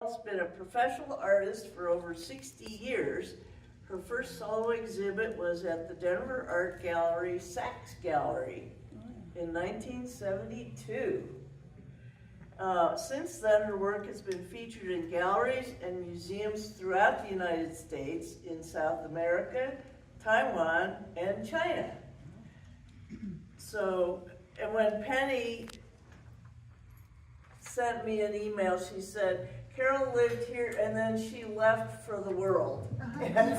She's been a professional artist for over 60 years. Her first solo exhibit was at the Denver Art Gallery, Saks Gallery, in 1972. Since then, her work has been featured in galleries and museums throughout the United States, in South America, Taiwan, and China. So, and when Penny sent me an email, she said, Carole lived here and then she left for the world. And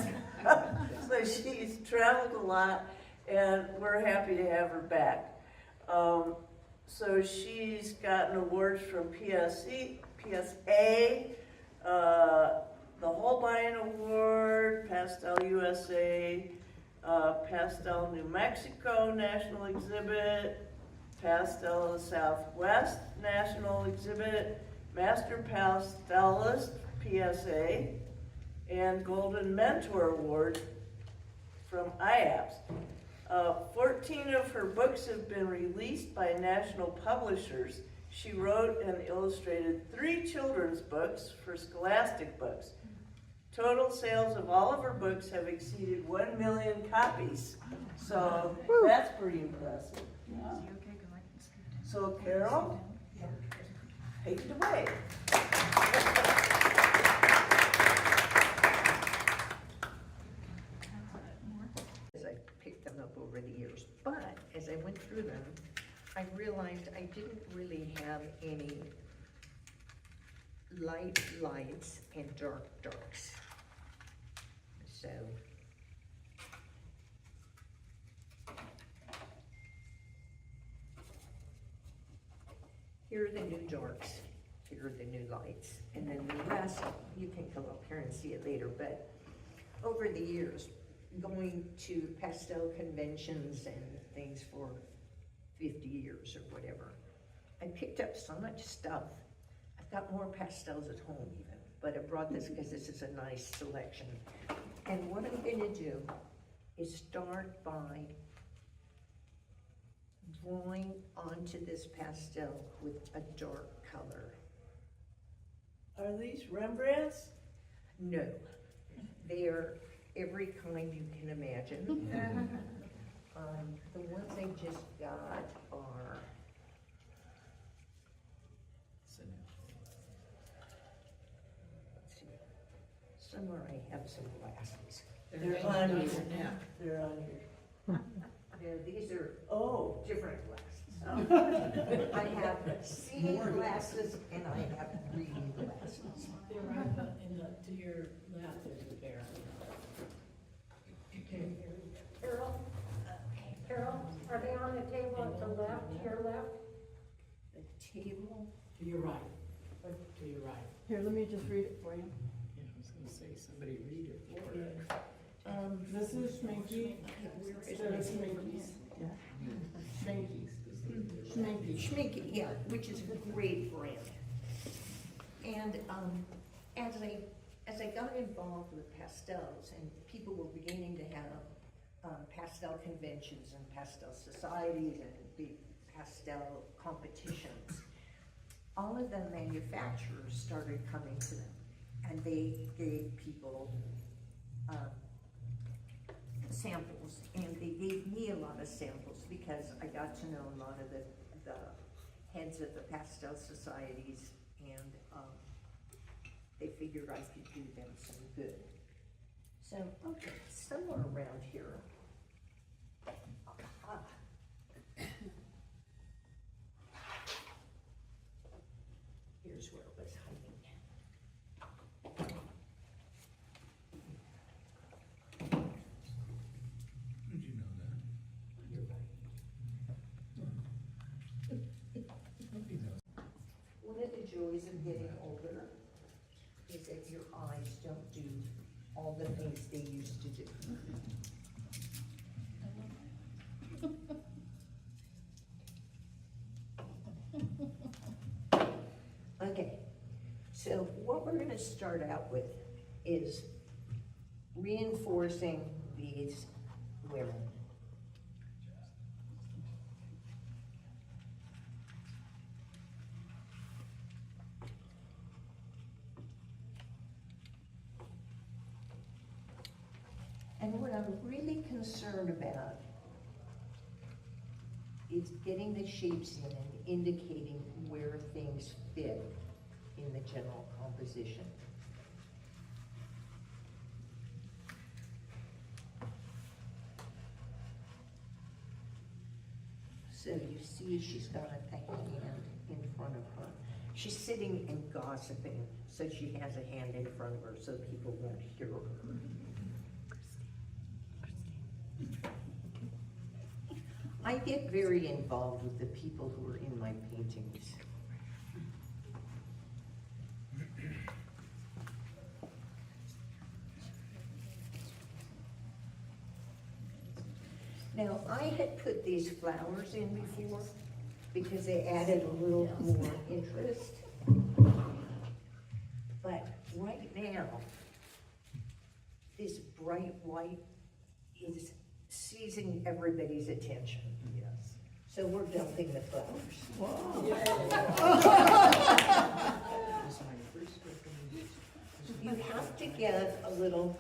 so she's traveled a lot and we're happy to have her back. So she's gotten awards from PSC, PSA, the Holbein Award, Pastel USA, Pastel New Mexico National Exhibit, Pastel of the Southwest National Exhibit, Master Pastelist, PSA, and Golden Mentor Award from IAPS. 14 of her books have been released by national publishers. She wrote and illustrated 3 children's books for Scholastic Books. Total sales of all of her books have exceeded 1 million copies. So that's pretty impressive. Yeah. So Carole, take it away. As I picked them up over the years, but as I went through them, I realized I didn't really have any light lights and dark darks. So here are the new darks, here are the new lights, and then the rest, you can come up here and see it later, but over the years, going to pastel conventions and things for 50 years or whatever, I picked up so much stuff. I've got more pastels at home even, but I brought this because this is a nice selection. And what I'm gonna do is start by drawing onto this pastel with a dark color. Are these Rembrandts? No, they're every kind you can imagine. The ones I just got are let's see, somewhere I have some glasses. They're on here. They're on here. No, these are Oh. different glasses. I have seeing glasses and I have reading glasses. They're right to your left is a pair. Carole, are they on the table at the left, your left? The table, To your right. To your right. Here, let me just read it for you. Yeah, I was gonna say, somebody read it for her. This is Schminky. There's Schminkies. Yeah. Schminkies. Schminkies. Schminky, yeah, which is a great brand. And as I got involved with pastels and people were beginning to have pastel conventions and pastel societies and big pastel competitions, all of the manufacturers started coming to them and they gave people samples, and they gave me a lot of samples because I got to know a lot of the heads of the pastel societies, and they figured I could do them some good. So, okay, somewhere around here. Aha. Here's where it was hiding. Did you know that? You're right. Nobody knows. One of the joys of getting older is that your eyes don't do all the things they used to do. Okay, so what we're going to start out with is reinforcing these women. concerned about is getting the shapes in and indicating where things fit in the general composition. So you see she's got a hand in front of her. She's sitting and gossiping, so she has a hand in front of her so people won't hear her. I get very involved with the people who are in my paintings. Now, I had put these flowers in before because they added a little more interest. But right now, this bright white is seizing everybody's attention. Yes. So we're dumping the flowers. That's my first recommendation. You have to get a little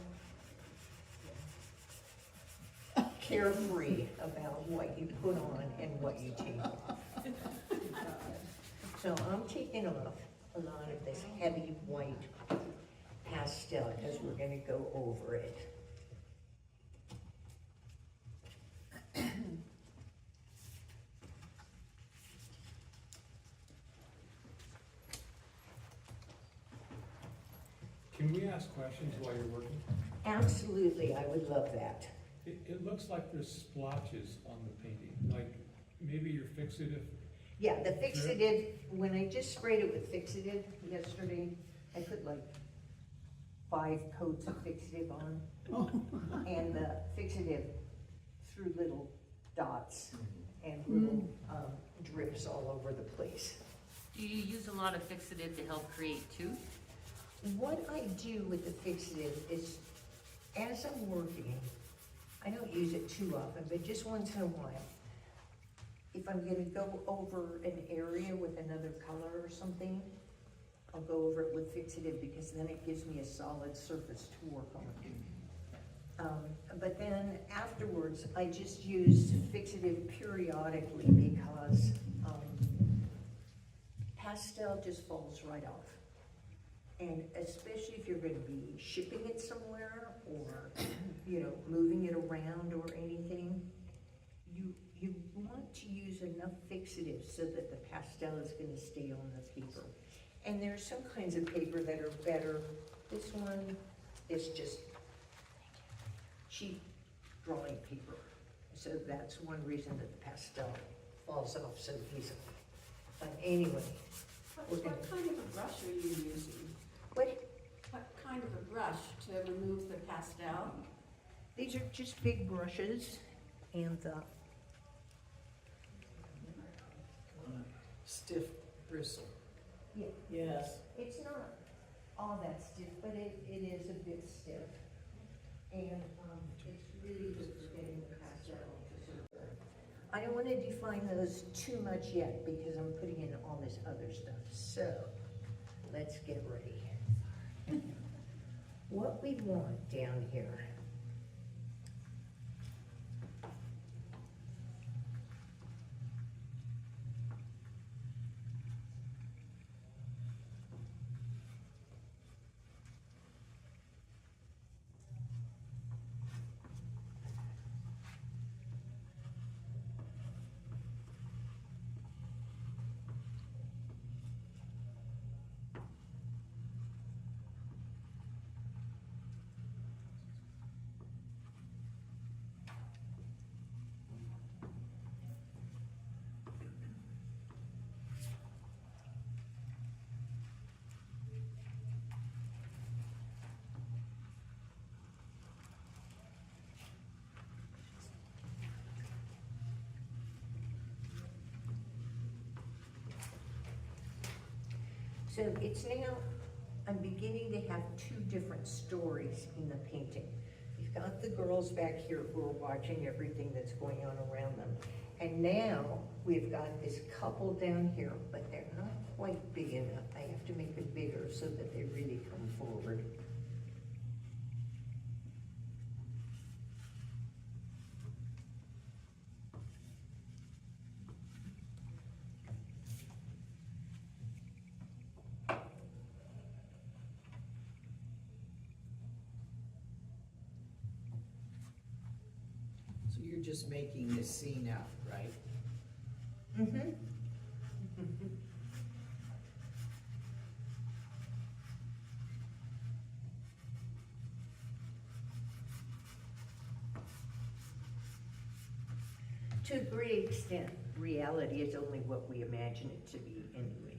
carefree about what you put on and what you take off. So I'm taking off a lot of this heavy white pastel because we're gonna go over it. Can we ask questions while you're working? Absolutely, I would love that. It looks like there's splotches on the painting, like maybe you're fixative. Yeah, the fixative, when I just sprayed it with fixative yesterday, I put like 5 coats of fixative on. And the fixative threw little dots and little drips all over the place. Do you use a lot of fixative to help create too? What I do with the fixative is, as I'm working, I don't use it too often, but just once in a while, if I'm gonna go over an area with another color or something, I'll go over it with fixative because then it gives me a solid surface to work on. But then afterwards, I just use fixative periodically because pastel just falls right off. And especially if you're gonna be shipping it somewhere or, you know, moving it around or anything, you want to use enough fixative so that the pastel is gonna stay on the paper. And there's some kinds of paper that are better. This one is just cheap drawing paper. So that's one reason that the pastel falls off so easily. But anyway, we're gonna, What kind of a brush are you using? what? What kind of a brush to remove the pastel? These are just big brushes and Stiff bristle. yeah, Yes. it's not all that stiff, but it is a bit stiff. And it's really good for getting the pastel to super. I don't want to define those too much yet because I'm putting in all this other stuff. So let's get ready. What we want down here . So it's now, I'm beginning to have 2 different stories in the painting. You've got the girls back here who are watching everything that's going on around them. And now we've got this couple down here, but they're not quite big enough. I have to make it bigger so that they really come forward. You're just making this scene out, right? Mm-hmm. To a great extent, reality is only what we imagine it to be anyway.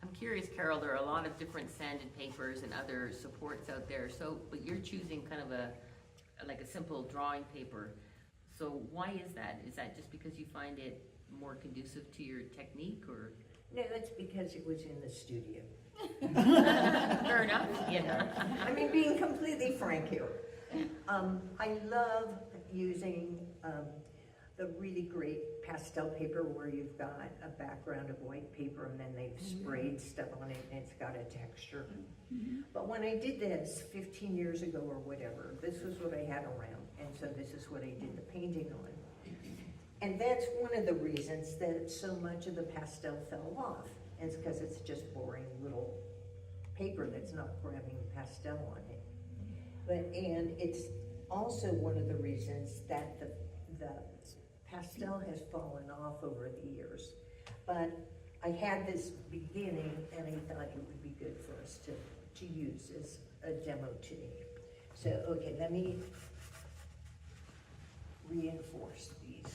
I'm curious, Carol, there are a lot of different sanded papers and other supports out there, so, but you're choosing kind of like a simple drawing paper. So why is that? Is that just because you find it more conducive to your technique, or? No, that's because it was in the studio. Fair enough, yeah. I mean, being completely frank here. I love using the really great pastel paper where you've got a background of white paper and then they've sprayed stuff on it and it's got a texture. But when I did this 15 years ago or whatever, this was what I had around, and so this is what I did the painting on. And that's one of the reasons that so much of the pastel fell off. It's because it's just boring little paper that's not grabbing pastel on it. And it's also one of the reasons that the pastel has fallen off over the years. But I had this beginning and I thought it would be good for us to use as a demo today. So, okay, let me reinforce these.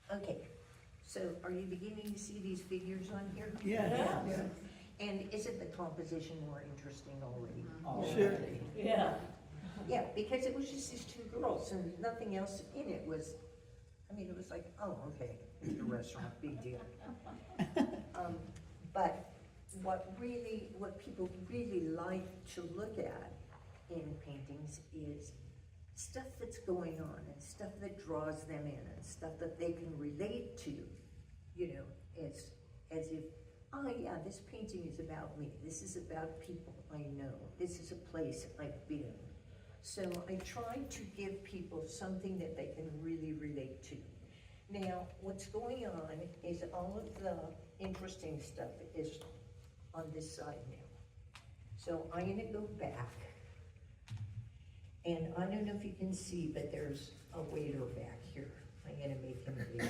Okay, so are you beginning to see these figures on here? Yeah. And isn't the composition more interesting already? Sure. Yeah. Yeah, because it was just these two girls and nothing else in it was, I mean, it was like, oh, okay, it's a restaurant, big deal. But what people really like to look at in paintings is stuff that's going on and stuff that draws them in and stuff that they can relate to, you know, as if, oh yeah, this painting is about me. This is about people I know. This is a place I've been. So I try to give people something that they can really relate to. Now, what's going on is all of the interesting stuff is on this side now. So I'm gonna go back. And I don't know if you can see, but there's a waiter back here. I'm gonna make him bigger.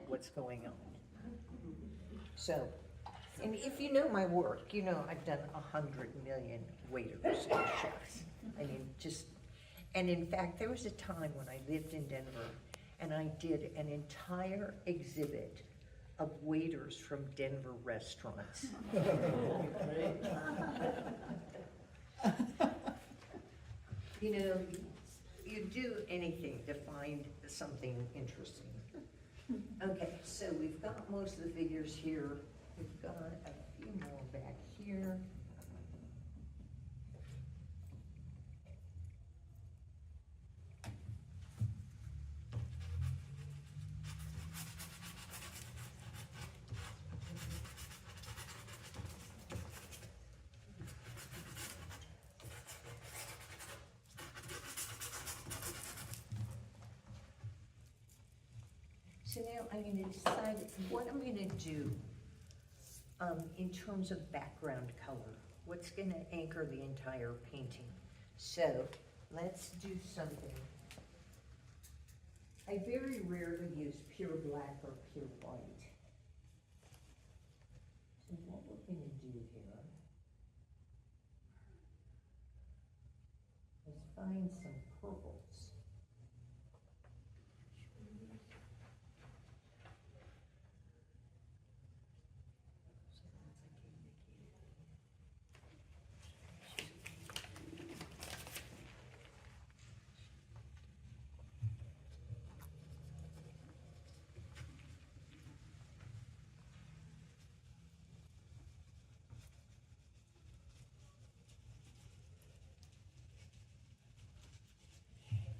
What's going on. So And if you know my work, you know I've done 100 million waiters and chefs. I mean, and in fact, there was a time when I lived in Denver and I did an entire exhibit of waiters from Denver restaurants. You know, you do anything to find something interesting. Okay, so we've got most of the figures here. We've got a few more back here. So now I'm going to decide what I'm going to do in terms of background color. What's going to anchor the entire painting? So let's do something. I very rarely use pure black or pure white. So what we're going to do here is find some purples.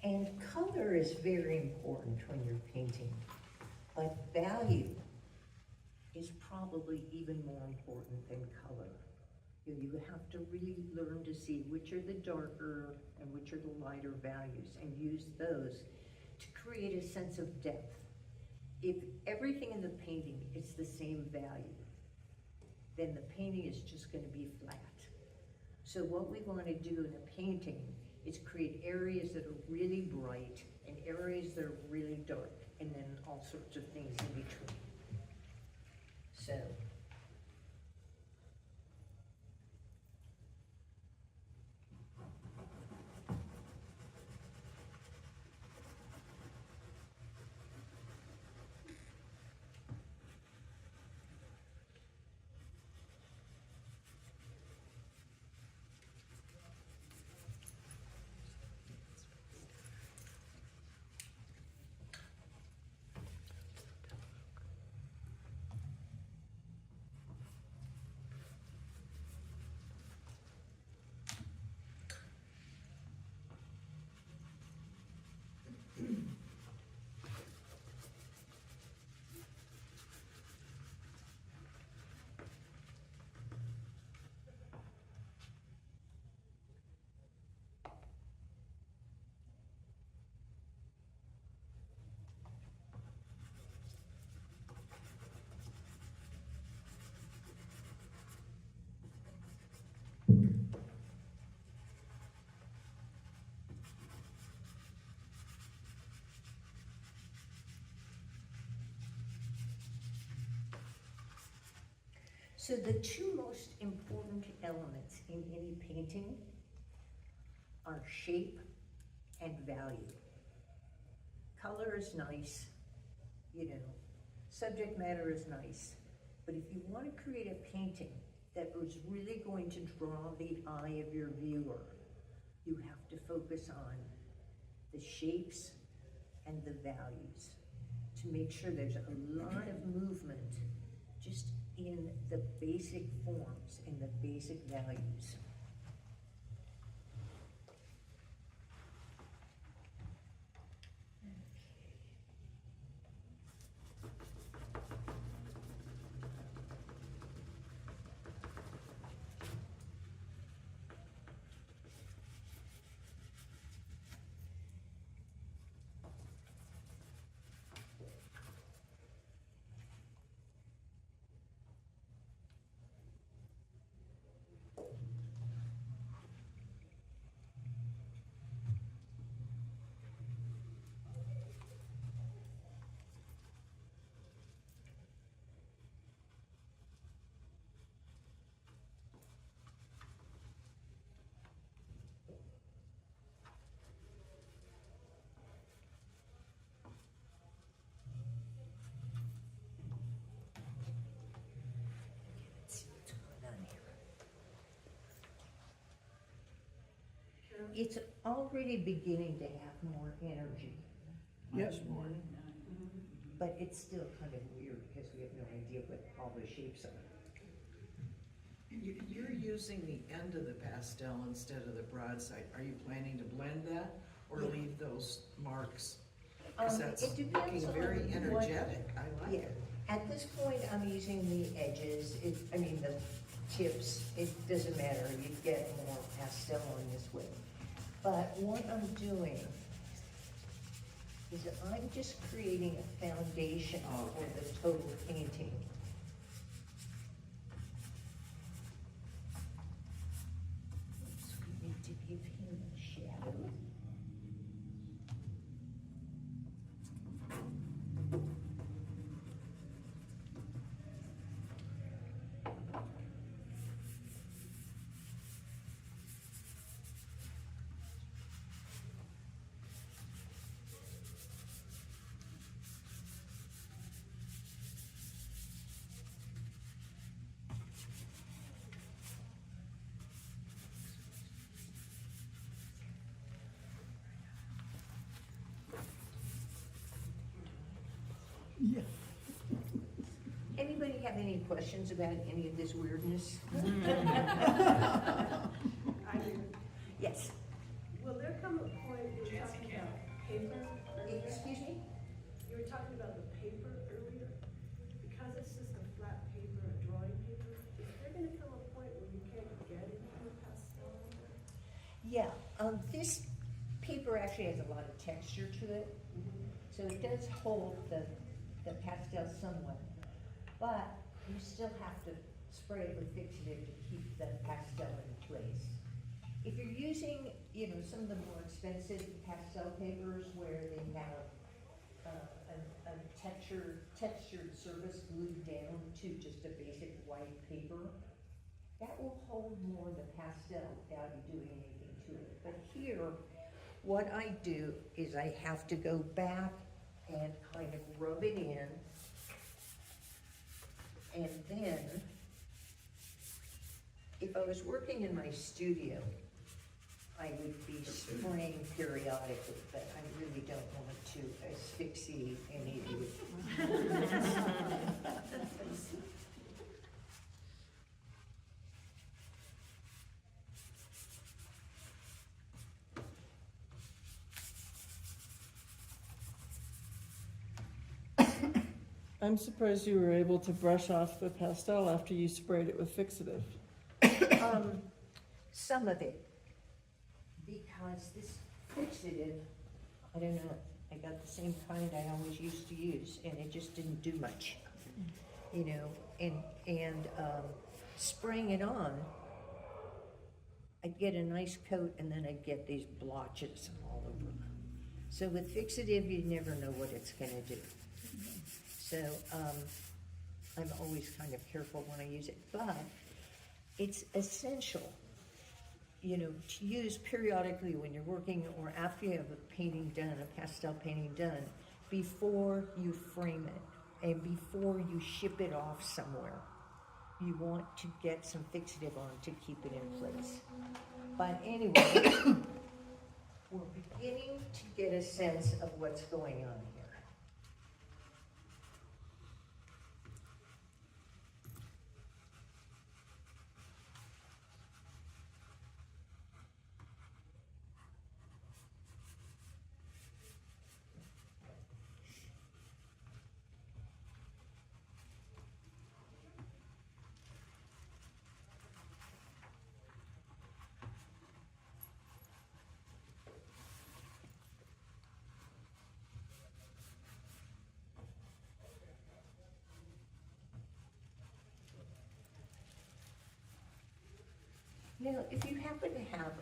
And color is very important when you're painting, but value is probably even more important than color. You have to really learn to see which are the darker and which are the lighter values and use those to create a sense of depth. If everything in the painting is the same value, then the painting is just going to be flat. So what we want to do in a painting is create areas that are really bright and areas that are really dark, and then all sorts of things in between. So, So the two most important elements in any painting are shape and value. Color is nice, you know, subject matter is nice, but if you want to create a painting that was really going to draw the eye of your viewer, you have to focus on the shapes and the values to make sure there's a lot of movement just in the basic forms, in the basic values. It's already beginning to have more energy, Much more. but it's still kind of weird because we have no idea what all the shapes are. You're using the end of the pastel instead of the broadside. Are you planning to blend that or Yeah. leave those marks? Because that's It depends looking very on energetic. I like Yeah, it. at this point, I'm using the edges, the tips, it doesn't matter, you get more pastel on this way. But what I'm doing is that I'm just creating a foundation for the total painting. So we need to give him a shadow. Anybody have any questions about any of this weirdness? I do. Yes. Will there come a point, you were talking about paper earlier? Excuse me? You were talking about the paper earlier? Because it's just a flat paper, a drawing paper, is there gonna come a point where you can't get into a pastel? Yeah, this paper actually has a lot of texture to it, so it does hold the pastel somewhat. But you still have to spray it with fixative to keep the pastel in place. If you're using, some of the more expensive pastel papers where they have a textured surface glued down to just a basic white paper, that will hold more of the pastel without you doing anything to it. But here, what I do is I have to go back and kind of rub it in. And then, if I was working in my studio, I would be spraying periodically, but I really don't want to asphyxiate any of you. I'm surprised you were able to brush off the pastel after you sprayed it with fixative. Some of it, because this fixative, I don't know, I got the same kind I always used to use, and it just didn't do much, and spraying it on, I'd get a nice coat, and then I'd get these blotches all over. So with fixative, you never know what it's gonna do. So, I'm always kind of careful when I use it, but it's essential, to use periodically when you're working or after you have a painting done, a pastel painting done, before you frame it and before you ship it off somewhere. You want to get some fixative on to keep it in place. But anyway, we're beginning to get a sense of what's going on here. Now, if you happen to have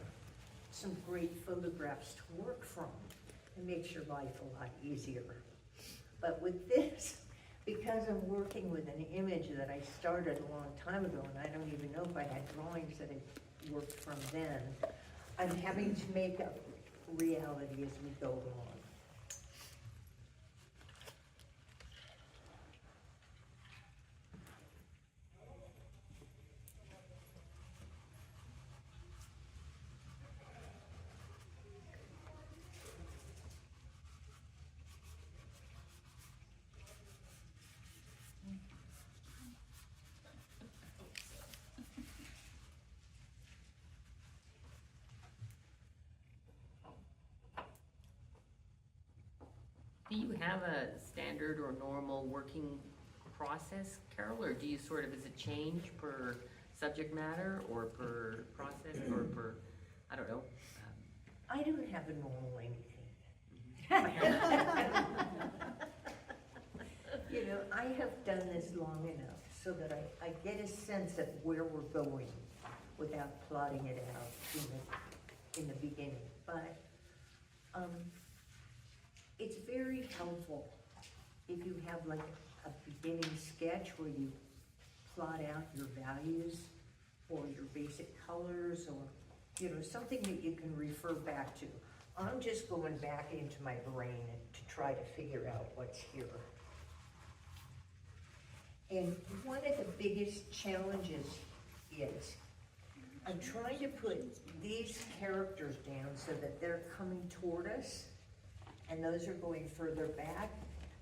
some great photographs to work from, it makes your life a lot easier. But with this, because I'm working with an image that I started a long time ago, and I don't even know if I had drawings that I worked from then, I'm having to make up reality as we go along. Do you have a standard or normal working process, Carol, or do you sort of, is it change per subject matter or per process or per, I don't know? I don't have a normal anything. You know, I have done this long enough so that I get a sense of where we're going without plotting it out in the beginning. But it's very helpful if you have like a beginning sketch where you plot out your values or your basic colors or, you know, something that you can refer back to. I'm just going back into my brain to try to figure out what's here. And one of the biggest challenges is I'm trying to put these characters down so that they're coming toward us, and those are going further back.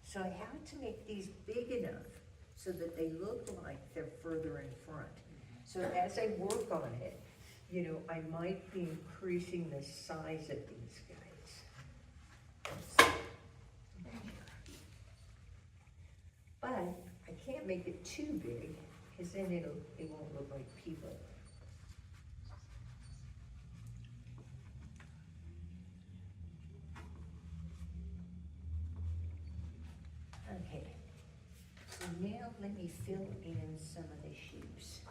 So I have to make these big enough so that they look like they're further in front. So as I work on it, you know, I might be increasing the size of these guys. But I can't make it too big, because then it won't look like people. Okay, so now let me fill in some of the shapes.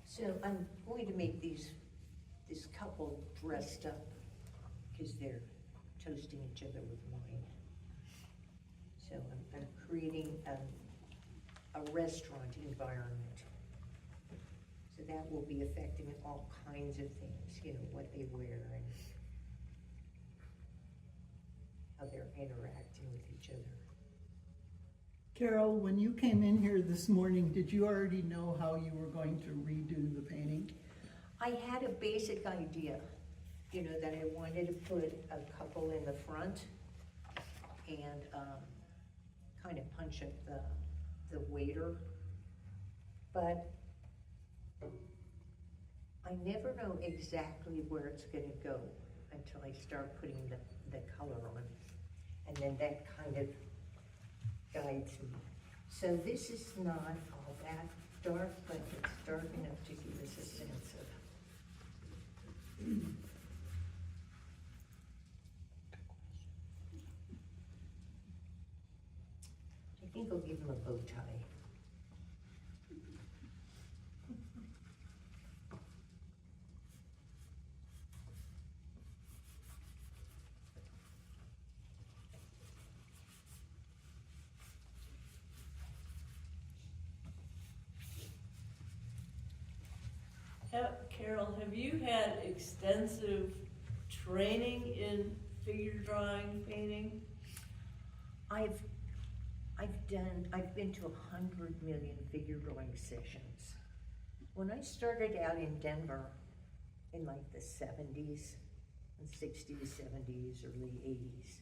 So I'm going to make this couple dressed up because they're toasting each other with wine. So I'm creating a restaurant environment. So that will be affecting all kinds of things, you know, what they wear and how they're interacting with each other. Carol, when you came in here this morning, did you already know how you were going to redo the painting? I had a basic idea, you know, that I wanted to put a couple in the front and kind of punch up the waiter. But I never know exactly where it's gonna go until I start putting the color on. And then that kind of guides me. So this is not all that dark, but it's dark enough to give us a sense of. I think I'll give him a bow tie. Carol, have you had extensive training in figure drawing painting? I've been to 100 million figure drawing sessions. When I started out in Denver in like the 70s and 60s, 70s, early 80s,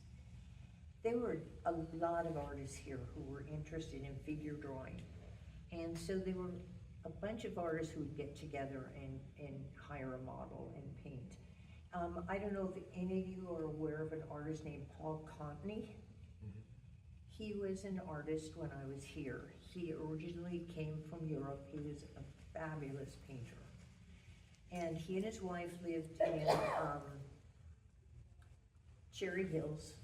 there were a lot of artists here who were interested in figure drawing. And so there were a bunch of artists who would get together and hire a model and paint. I don't know if any of you are aware of an artist named Paul Contney. He was an artist when I was here. He originally came from Europe. He was a fabulous painter. And he and his wife lived in Cherry Hills,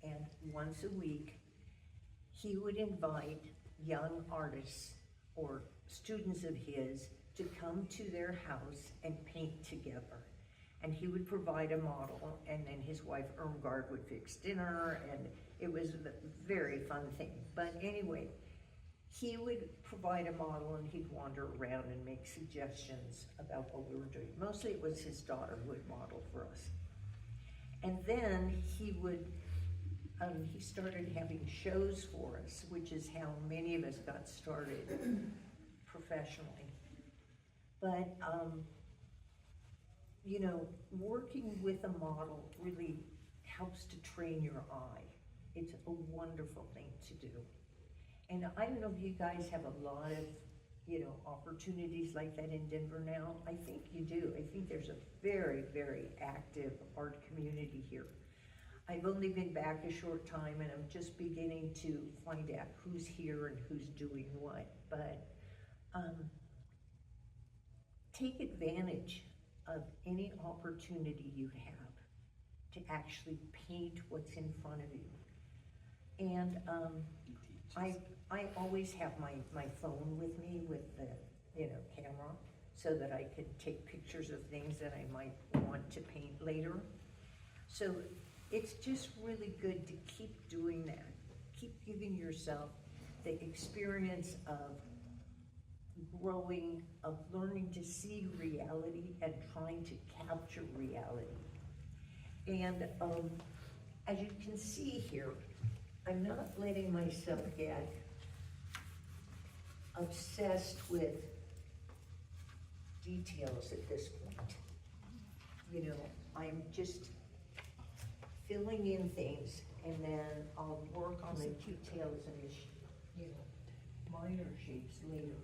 and once a week, he would invite young artists or students of his to come to their house and paint together. And he would provide a model, and then his wife Irmgard would fix dinner, and it was a very fun thing. But anyway, he would provide a model and he'd wander around and make suggestions about what we were doing. Mostly it was his daughter who would model for us. And then he would he started having shows for us, which is how many of us got started professionally. But, you know, working with a model really helps to train your eye. It's a wonderful thing to do. And I don't know if you guys have a lot of, you know, opportunities like that in Denver now. I think you do. I think there's a very, very active art community here. I've only been back a short time and I'm just beginning to find out who's here and who's doing what. But take advantage of any opportunity you have to actually paint what's in front of you. And I always have my phone with me with the, you know, camera so that I can take pictures of things that I might want to paint later. So it's just really good to keep doing that. Keep giving yourself the experience of growing, of learning to see reality and trying to capture reality. And as you can see here, I'm not letting myself get obsessed with details at this point. You know, I'm just filling in things and then I'll work on the details and the, you know, minor shapes later.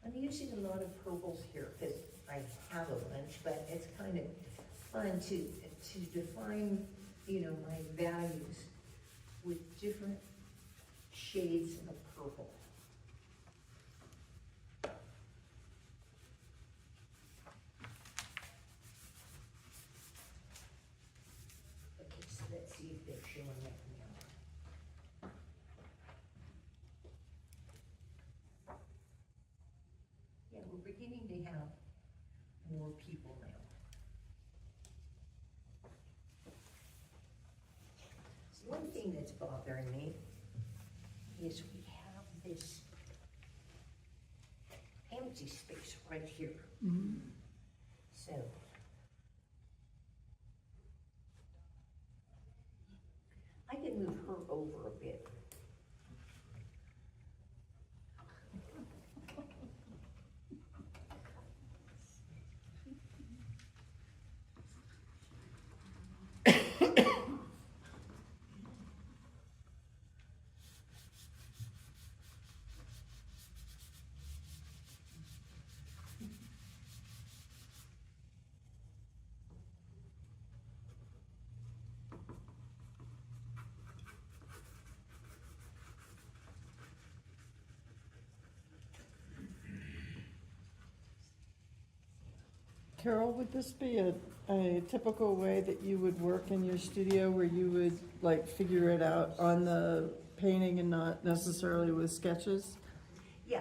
I'm using a lot of purples here because I have a bunch, but it's kind of fun to define, you know, my values with different shades of purple. Okay, so let's see if they're showing up now. Yeah, we're beginning to have more people now. So one thing that's bothering me is we have this empty space right here. Mhm. So I can move her over a bit. Carole, would this be a typical way that you would work in your studio where you would like figure it out on the painting and not necessarily with sketches? Yeah,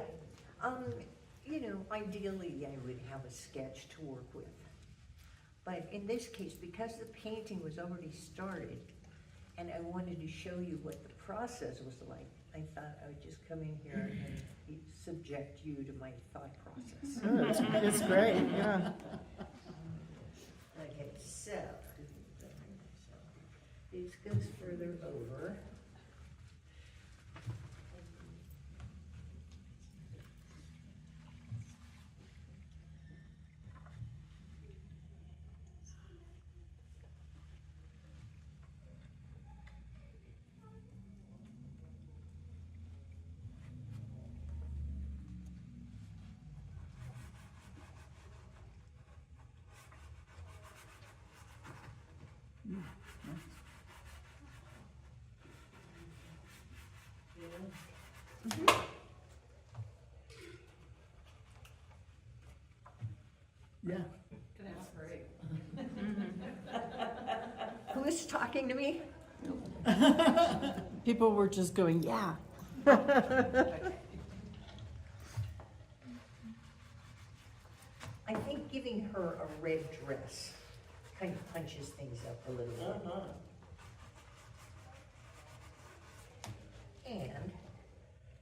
you know, ideally I would have a sketch to work with. But in this case, because the painting was already started and I wanted to show you what the process was like, I thought I would just come in here and subject you to my thought process. Oh, it's great, yeah. Okay, so this goes further over. Yeah. That's great. Who is talking to me? People were just going, yeah. I think giving her a red dress kind of punches things up a little bit. Uh-huh. And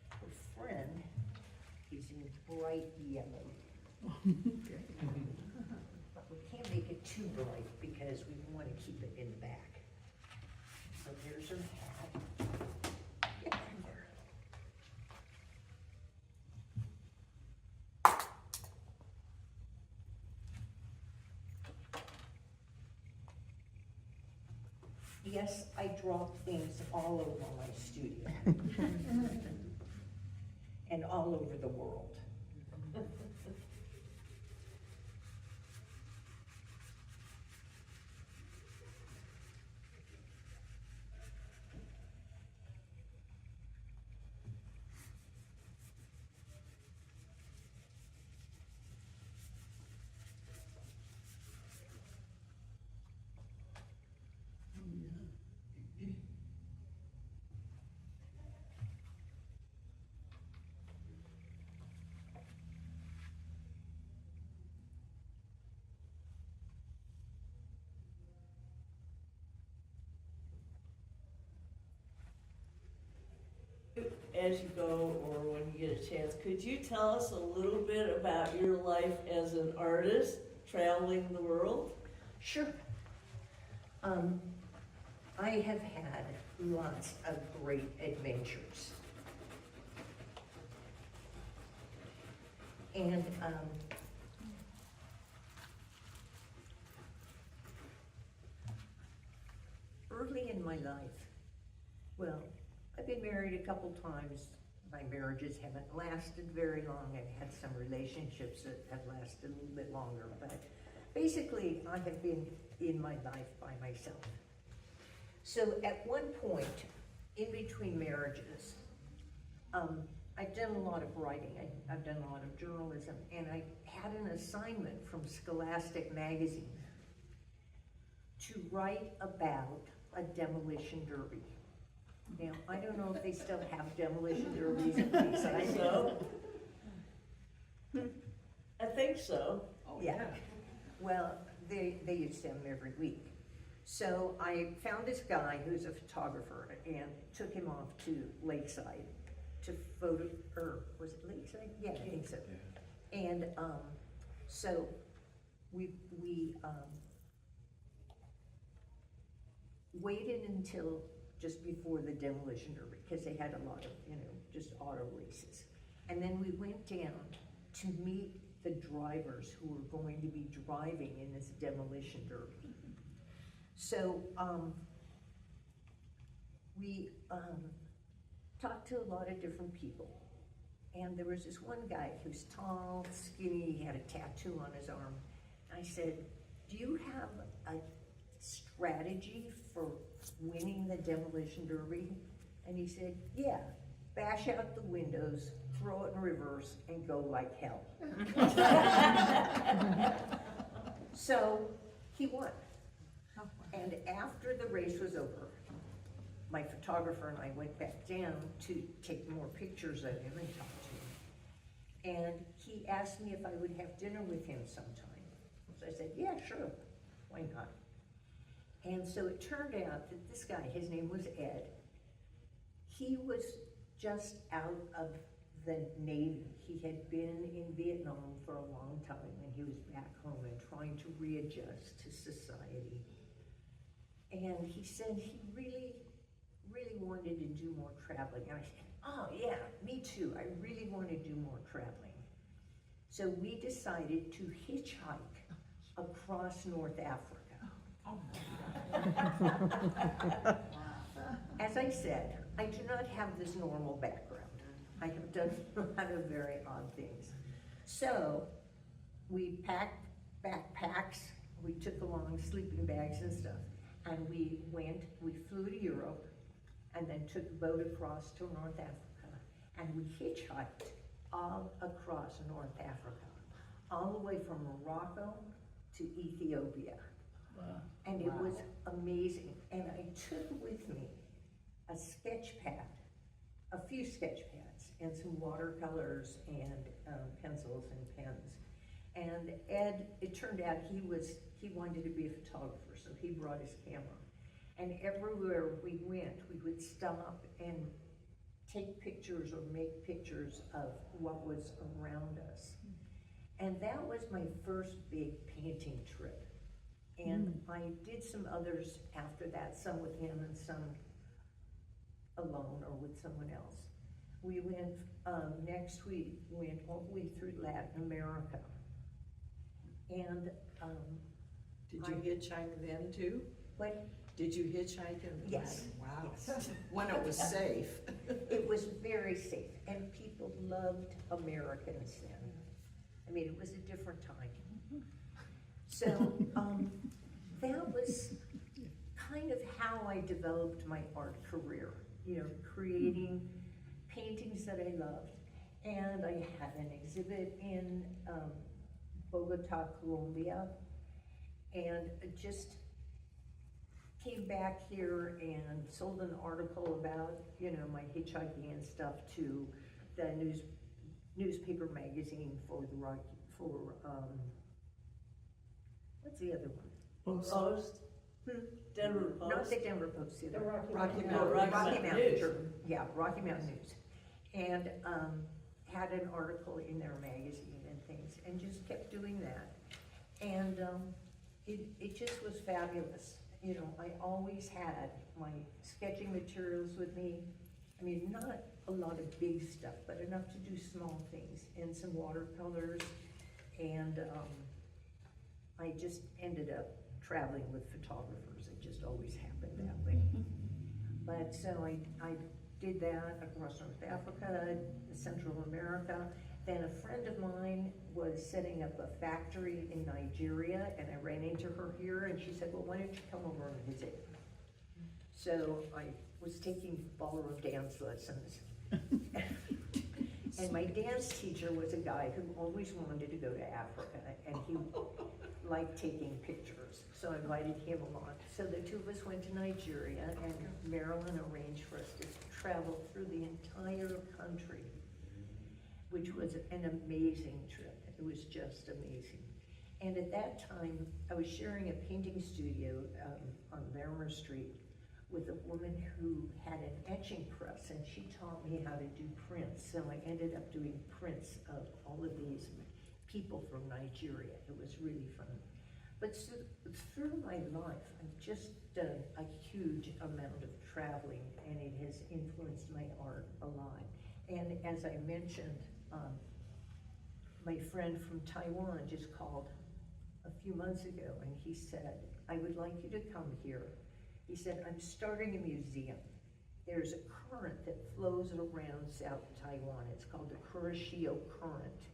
her friend is in bright yellow. But we can't make it too bright because we want to keep it in the back. So there's her hat. Get in there. Yes, I drop things all over my studio. And all over the world. As you go, or when you get a chance, could you tell us a little bit about your life as an artist, traveling the world? Sure. I have had lots of great adventures. And early in my life, well, I've been married a couple times. My marriages haven't lasted very long. I've had some relationships that have lasted a little bit longer, but basically I have been in my life by myself. So at one point, in between marriages, I've done a lot of writing. I've done a lot of journalism, and I had an assignment from Scholastic magazine to write about a demolition derby. Now, I don't know if they still have demolition derbies in Lakeside. So? I think so. Yeah. Well, they used to have them every week. So I found this guy who's a photographer and took him off to Lakeside to photo, or was it Lakeside? Yeah, I think so. And so we waited until just before the demolition derby, because they had a lot of, just auto races. And then we went down to meet the drivers who were going to be driving in this demolition derby. So we talked to a lot of different people. And there was this one guy who's tall, skinny, he had a tattoo on his arm. I said, do you have a strategy for winning the demolition derby? And he said, yeah, bash out the windows, throw it in reverse, and go like hell. So he won. And after the race was over, my photographer and I went back down to take more pictures of him and talk to him. And he asked me if I would have dinner with him sometime. So I said, yeah, sure, why not? And so it turned out that this guy, his name was Ed, he was just out of the Navy. He had been in Vietnam for a long time, and he was back home and trying to readjust to society. And he said he really, really wanted to do more traveling. And I said, oh yeah, me too. I really want to do more traveling. So we decided to hitchhike across North Africa. As I said, I do not have this normal background. I have done a lot of very odd things. So we packed backpacks, we took along sleeping bags and stuff, and we flew to Europe, and then took a boat across to North Africa. and we hitchhiked all across North Africa, all the way from Morocco to Ethiopia. And it was amazing. And I took with me a sketch pad, a few sketch pads, and some watercolors and pencils and pens. And Ed, it turned out he wanted to be a photographer, so he brought his camera. And everywhere we went, we would stop and take pictures or make pictures of what was around us. And that was my first big painting trip. And I did some others after that, some with him and some alone or with someone else. We went, next we went all the way through Latin America. And Did you hitchhike then too? what, Did you hitchhike in? Yes. Wow. Yes. When it was safe. It was very safe, and people loved Americans then. I mean, it was a different time. So, that was kind of how I developed my art career, you know, creating paintings that I loved. And I had an exhibit in Bogota, Colombia, and just came back here and sold an article about, you know, my hitchhiking and stuff to the newspaper magazine for the what's the other one? Post? Denver Post? Not the Denver Post, the other one. Rocky No, Mountain. Rocky Mountain News. Journal. Yeah, Rocky Mountain News. And had an article in their magazine and things, and just kept doing that. And it just was fabulous. You know, I always had my sketching materials with me. I mean, not a lot of big stuff, but enough to do small things, and some watercolors. And I just ended up traveling with photographers. It just always happened that way. But so I did that across North Africa, Central America. Then a friend of mine was setting up a factory in Nigeria, and I ran into her here, and she said, well, why don't you come over and visit? So I was taking ballroom dance lessons. And my dance teacher was a guy who always wanted to go to Africa, and he liked taking pictures. So I invited him along. So the two of us went to Nigeria, and Marilyn arranged for us to travel through the entire country, which was an amazing trip. It was just amazing. And at that time, I was sharing a painting studio on Larimer Street with a woman who had an etching press, and she taught me how to do prints. So I ended up doing prints of all of these people from Nigeria. It was really fun. But so, through my life, I've just done a huge amount of traveling, and it has influenced my art a lot. And as I mentioned, my friend from Taiwan just called a few months ago, and he said, I would like you to come here. He said, I'm starting a museum. There's a current that flows around South Taiwan. It's called the Kuroshio Current.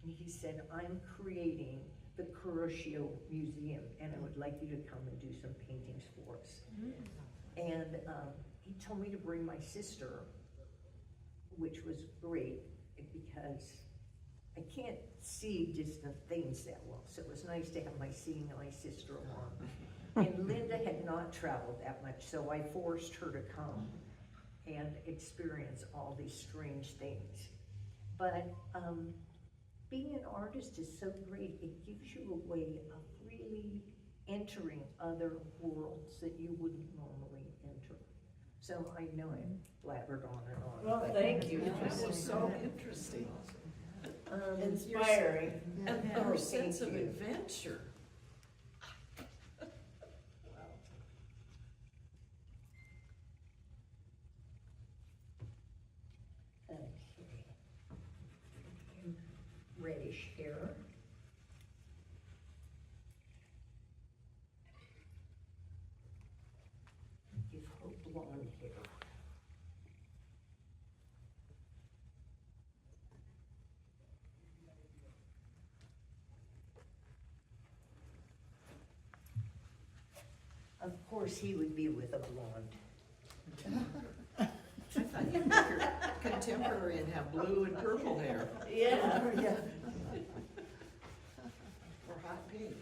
And he said, I'm creating the Kuroshio Museum, and I would like you to come and do some paintings for us. And he told me to bring my sister, which was great because I can't see distant things that well. So it was nice to have my seeing my sister along. And Linda had not traveled that much, so I forced her to come and experience all these strange things. But being an artist is so great. It gives you a way of really entering other worlds that you wouldn't normally enter. So I know I blabbered on and on. Well, but- thank you. That was so interesting. Inspiring. And Oh, your thank sense of you. adventure. Okay. Reddish hair. Give her blonde hair. Of course, he would be with a blonde. I thought you could tell contemporary and have blue and purple hair. Yeah. Yeah. Or hot pink.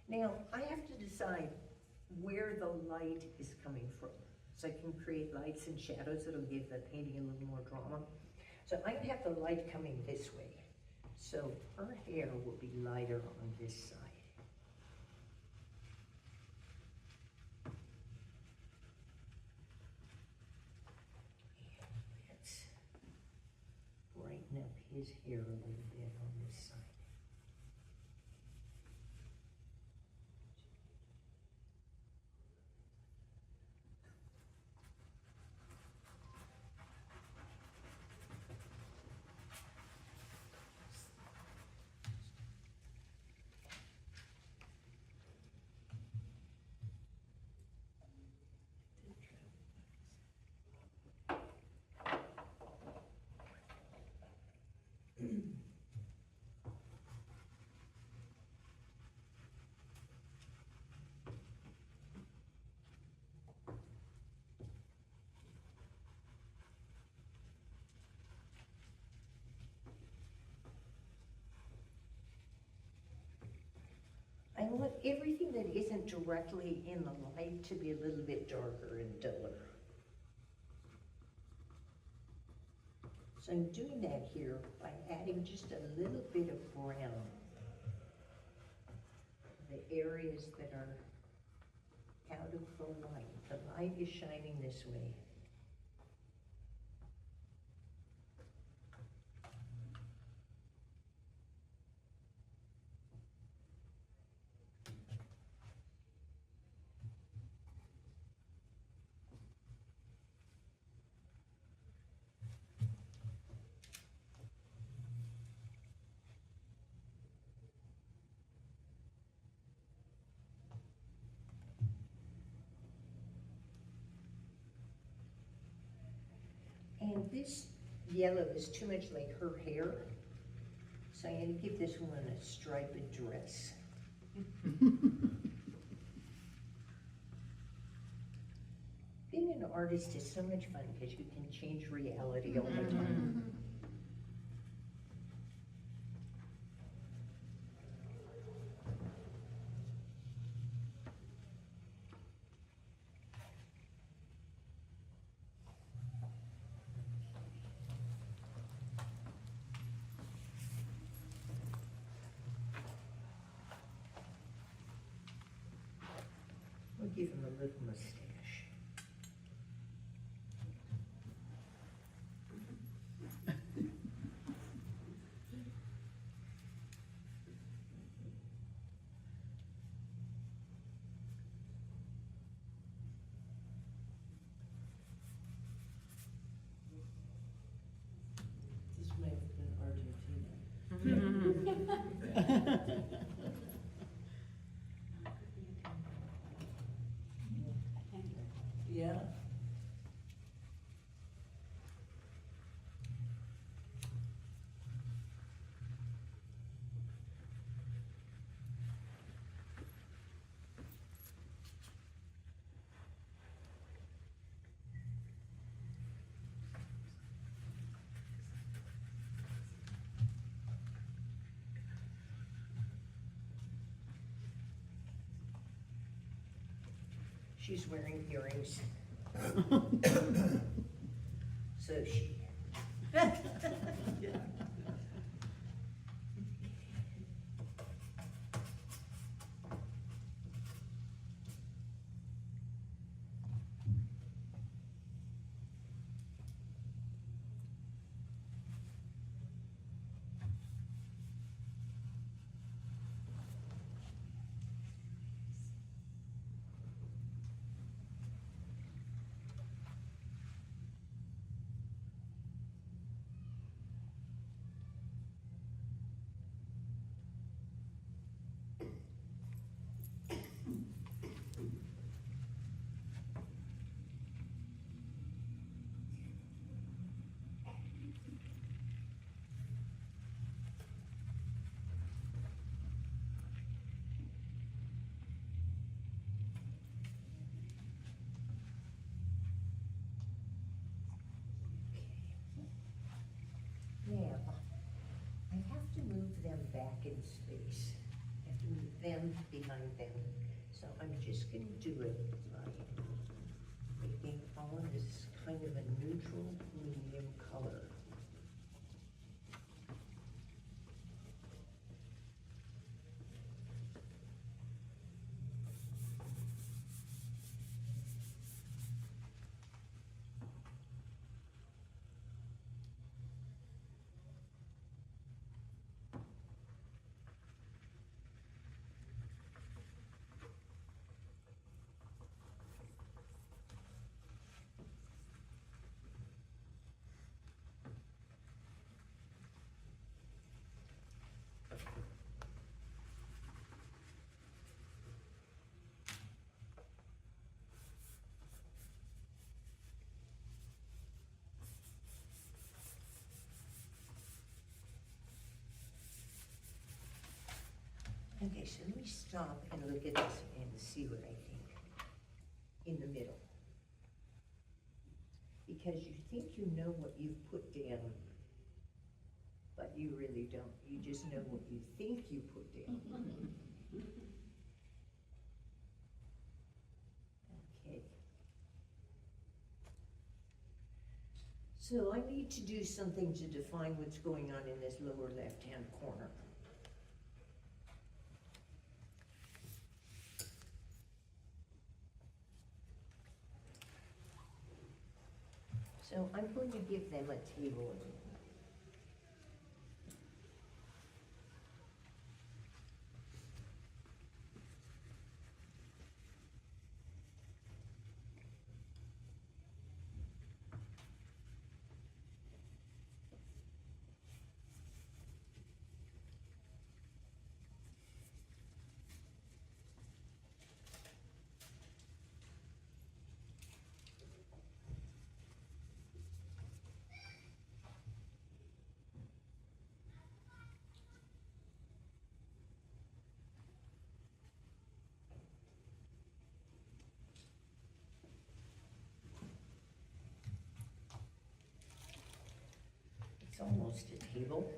Now, I have to decide where the light is coming from. So I can create lights and shadows that'll give the painting a little more drama. So I have the light coming this way. So her hair will be lighter on this side. And let's brighten up his hair a little bit on this side. I want everything that isn't directly in the light to be a little bit darker and duller. So I'm doing that here by adding just a little bit of brown. The areas that are out of the light. The light is shining this way. And this yellow is too much like her hair, so I'm going to give this one a striped dress. Being an artist is so much fun because you can change reality all the time. We'll give him a little mustache. This may have been Argentina. Yeah. She's wearing earrings. So she. back in space. I have to move them behind them. So I'm just gonna do it by making all of this kind of a neutral medium color. Okay, so let me stop and look at this and see what I think in the middle. Because you think you know what you've put down, but you really don't. You just know what you think you put down. Okay. So I need to do something to define what's going on in this lower left-hand corner. So I'm going to give them a table. It's almost a table.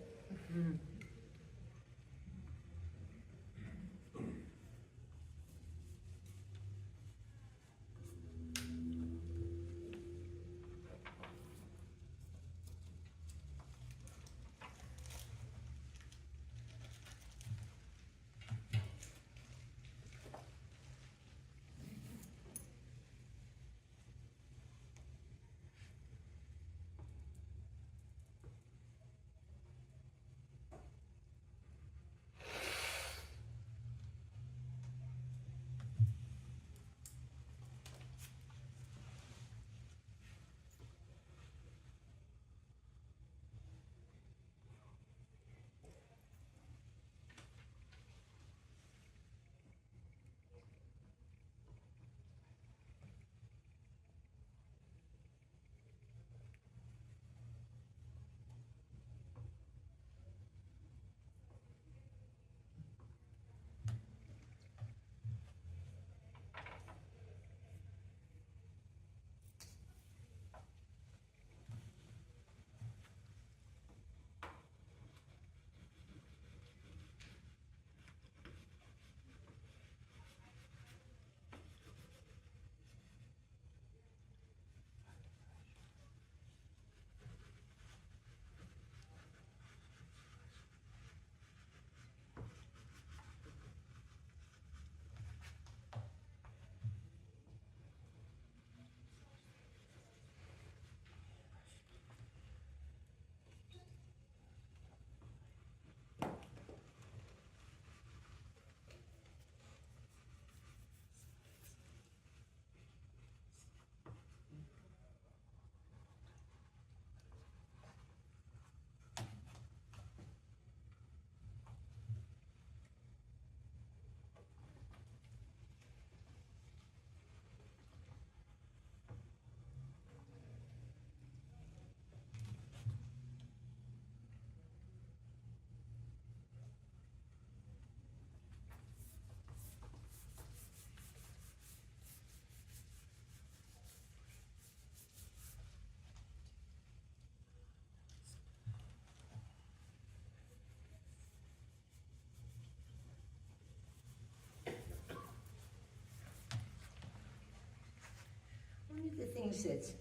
One of the things that's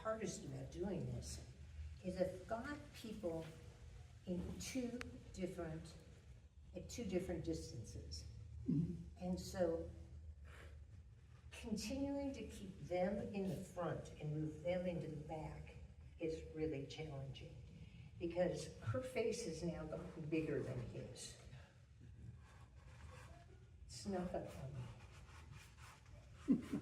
hardest about doing this is I've got people in at two different distances. And so continuing to keep them in the front and move them into the back is really challenging because her face has now gotten bigger than his. Snuck up on me.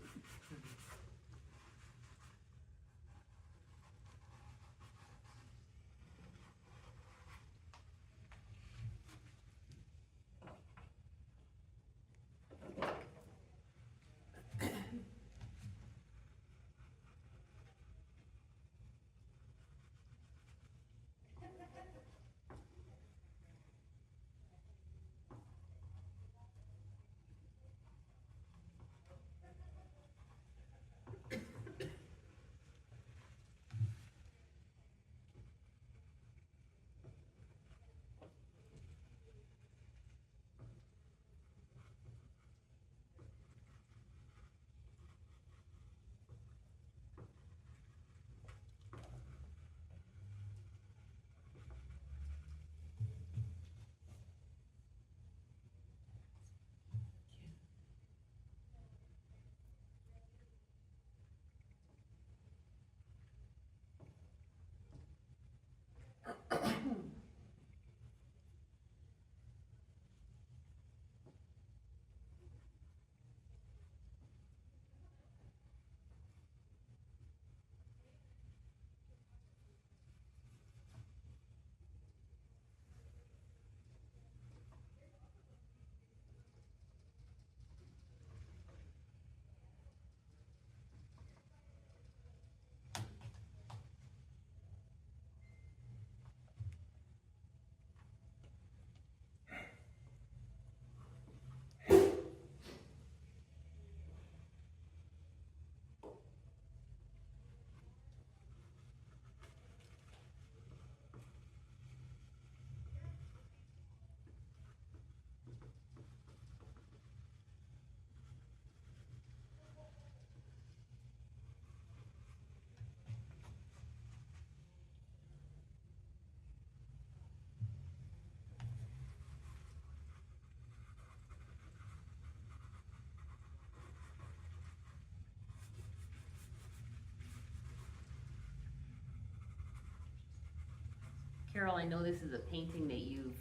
Carole, I know this is a painting that you've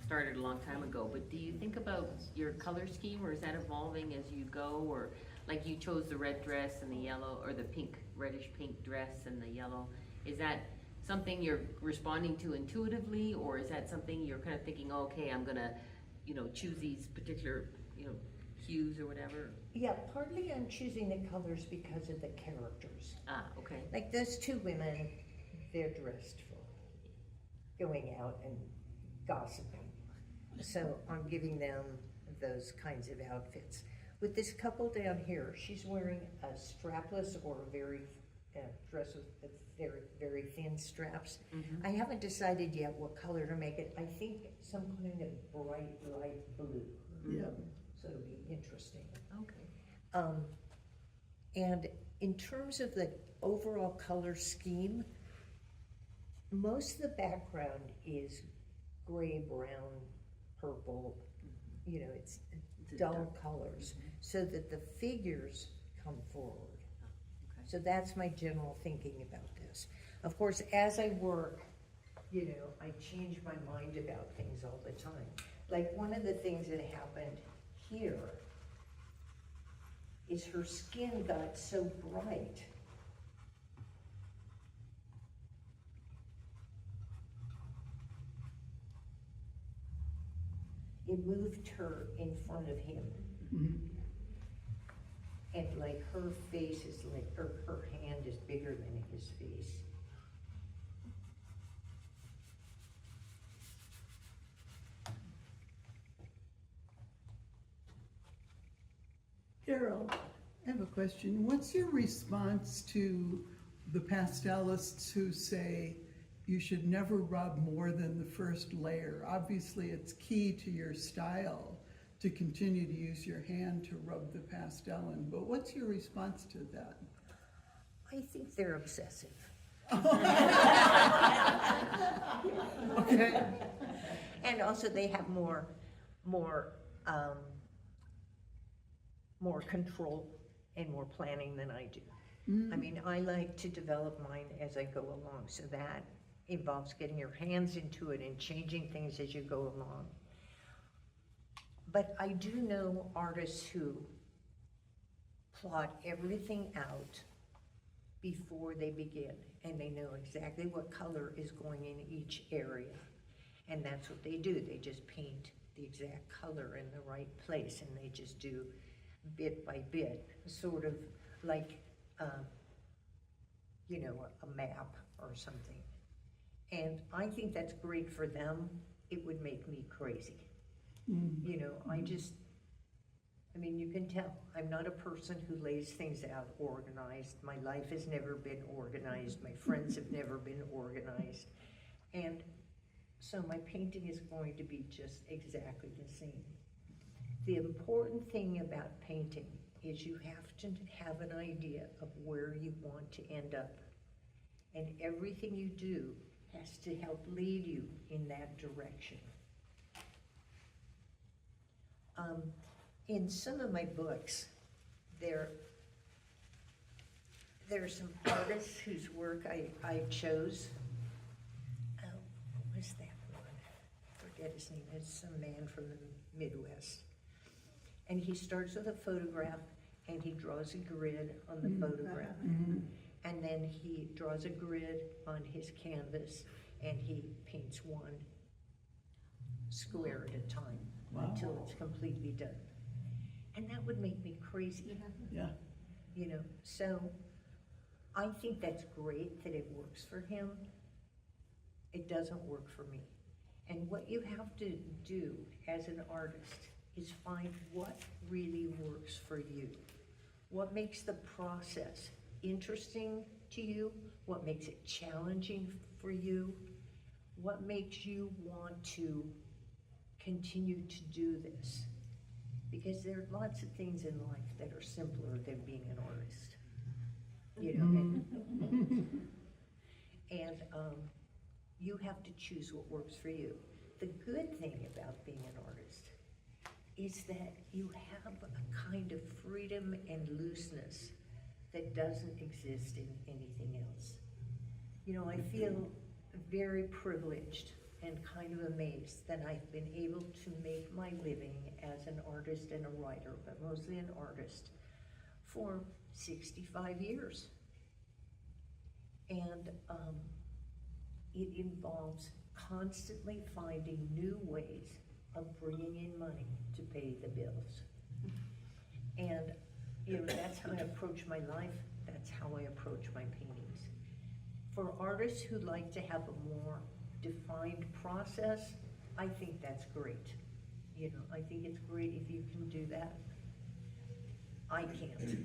started a long time ago, but do you think about your color scheme, or is that evolving as you go? Or like you chose the red dress and the yellow, or the pink, reddish pink dress and the yellow. Is that something you're responding to intuitively, or is that something you're kind of thinking, oh, okay, I'm gonna, choose these particular, hues or whatever? Yeah, partly I'm choosing the colors because of the characters. Ah, okay. Like those two women, they're dressed for going out and gossiping. So I'm giving them those kinds of outfits. With this couple down here, she's wearing a strapless or a very dress with very, very thin straps. Mm-hmm. I haven't decided yet what color to make it. I think some kind of bright light blue. Yeah. So it'll be interesting. Okay. And in terms of the overall color scheme, most of the background is gray, brown, purple, it's dull colors, so that the figures come forward. Okay. So that's my general thinking about this. Of course, as I work, I change my mind about things all the time. Like one of the things that happened here is her skin got so bright. It moved her in front of him. And like her face is like, or her hand is bigger than his face. Carole, I have a question. What's your response to the pastelists who say you should never rub more than the first layer? Obviously, it's key to your style to continue to use your hand to rub the pastel in, but what's your response to that? I think they're obsessive. Okay. And also they have more control and more planning than I do. I mean, I like to develop mine as I go along, so that involves getting your hands into it and changing things as you go along. But I do know artists who plot everything out before they begin, and they know exactly what color is going in each area. And that's what they do. They just paint the exact color in the right place, and they just do bit by bit, sort of like, you know, a map or something. And I think that's great for them. It would make me crazy. You know, I mean, you can tell, I'm not a person who lays things out organized. My life has never been organized. My friends have never been organized. And so my painting is going to be just exactly the same. The important thing about painting is you have to have an idea of where you want to end up. And everything you do has to help lead you in that direction. In some of my books, there are some artists whose work I chose. Oh, what was that one? I forget his name. It's some man from the Midwest. And he starts with a photograph, and he draws a grid on the photograph. And then he draws a grid on his canvas, and he paints one square at a time until it's completely done. And that would make me crazy. Yeah. You know, so I think that's great that it works for him. It doesn't work for me. And what you have to do as an artist is find what really works for you. What makes the process interesting to you? What makes it challenging for you? What makes you want to continue to do this? Because there are lots of things in life that are simpler than being an artist. You know, and you have to choose what works for you. The good thing about being an artist is that you have a kind of freedom and looseness that doesn't exist in anything else. You know, I feel very privileged and kind of amazed that I've been able to make my living as an artist and a writer, but mostly an artist, for 65 years. And it involves constantly finding new ways of bringing in money to pay the bills. And you know, that's how I approach my life. That's how I approach my paintings. For artists who like to have a more defined process, I think that's great. You know, I think it's great if you can do that. I can't.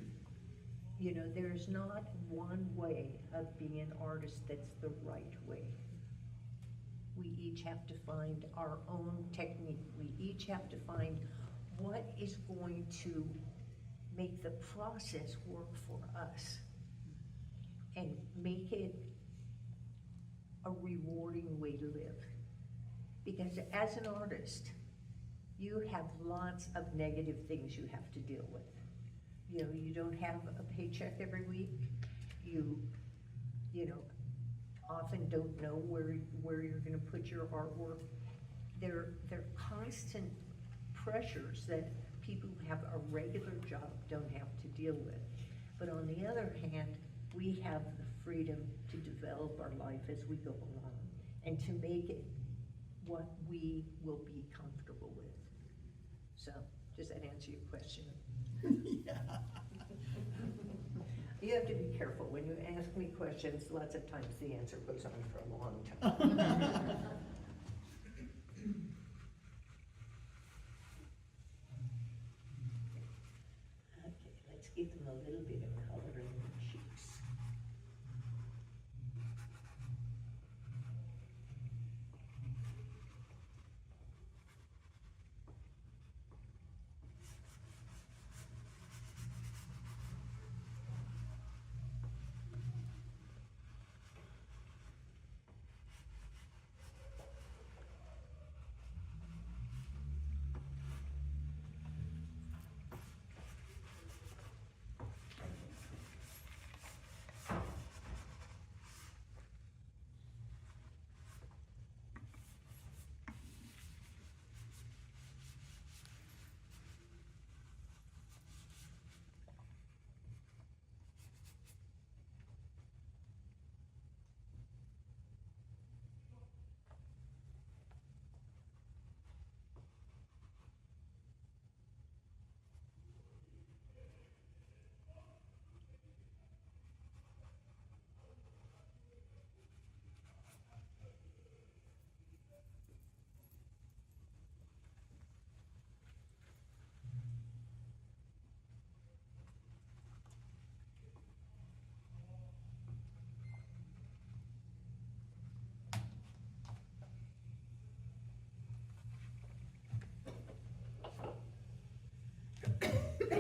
You know, there's not one way of being an artist that's the right way. We each have to find our own technique. We each have to find what is going to make the process work for us and make it a rewarding way to live. Because as an artist, you have lots of negative things you have to deal with. You know, you don't have a paycheck every week. You know, often don't know where you're gonna put your artwork. They're constant pressures that people who have a regular job don't have to deal with. But on the other hand, we have the freedom to develop our life as we go along and to make it what we will be comfortable with. So, does that answer your question? Yeah. You have to be careful. When you ask me questions, lots of times the answer goes on for a long time. Okay, let's give them a little bit of color in their cheeks. We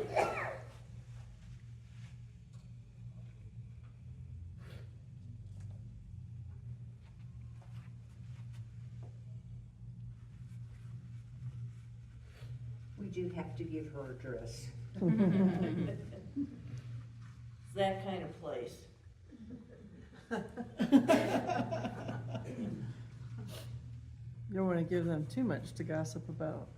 do have to give her a dress. It's that kind of place. You don't wanna give them too much to gossip about.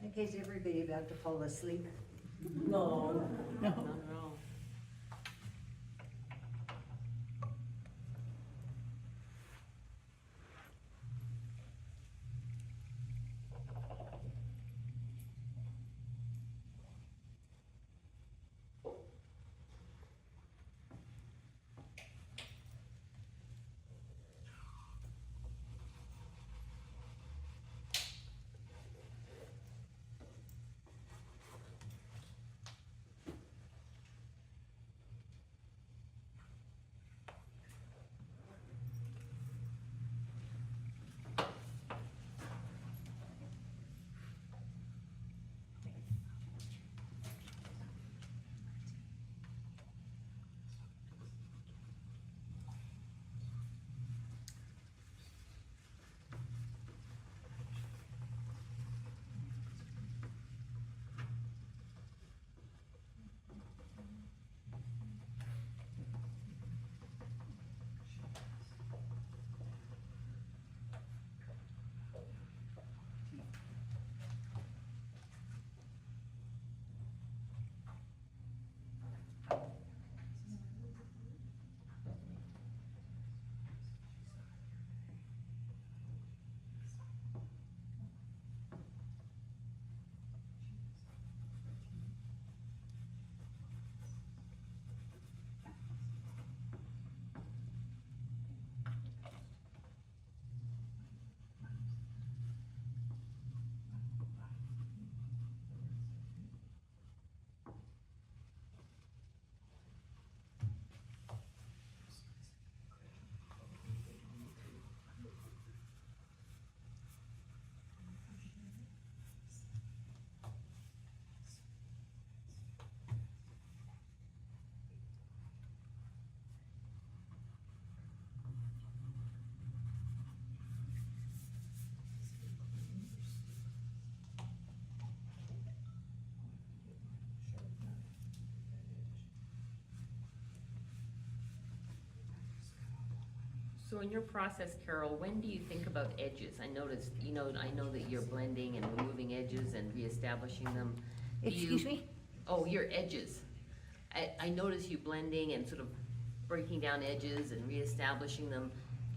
In case everybody about to fall asleep. No. Not at all. So in your process, Carol, when do you think about edges? I noticed, I know that you're blending and removing edges and reestablishing them. Do you- Excuse me? Oh, your edges. I notice you blending and sort of breaking down edges and reestablishing them.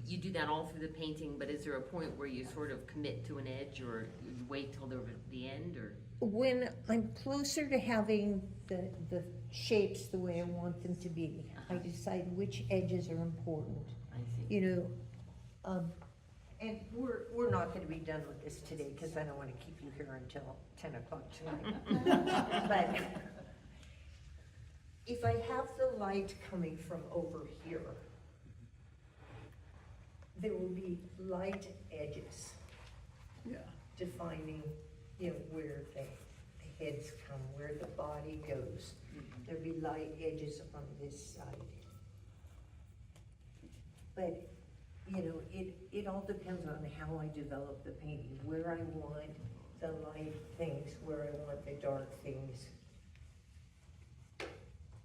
You do that all through the painting, but is there a point where you sort of commit to an edge, or you wait till the end, or? When I'm closer to having the shapes the way I want them to be, I decide which edges are important. I see. You know, and we're not gonna be done with this today, because I don't wanna keep you here until 10 o'clock tonight. But if I have the light coming from over here, there will be light edges Yeah. defining, where the heads come, where the body goes. There'll be light edges on this side. But, it all depends on how I develop the painting, where I want the light things, where I want the dark things.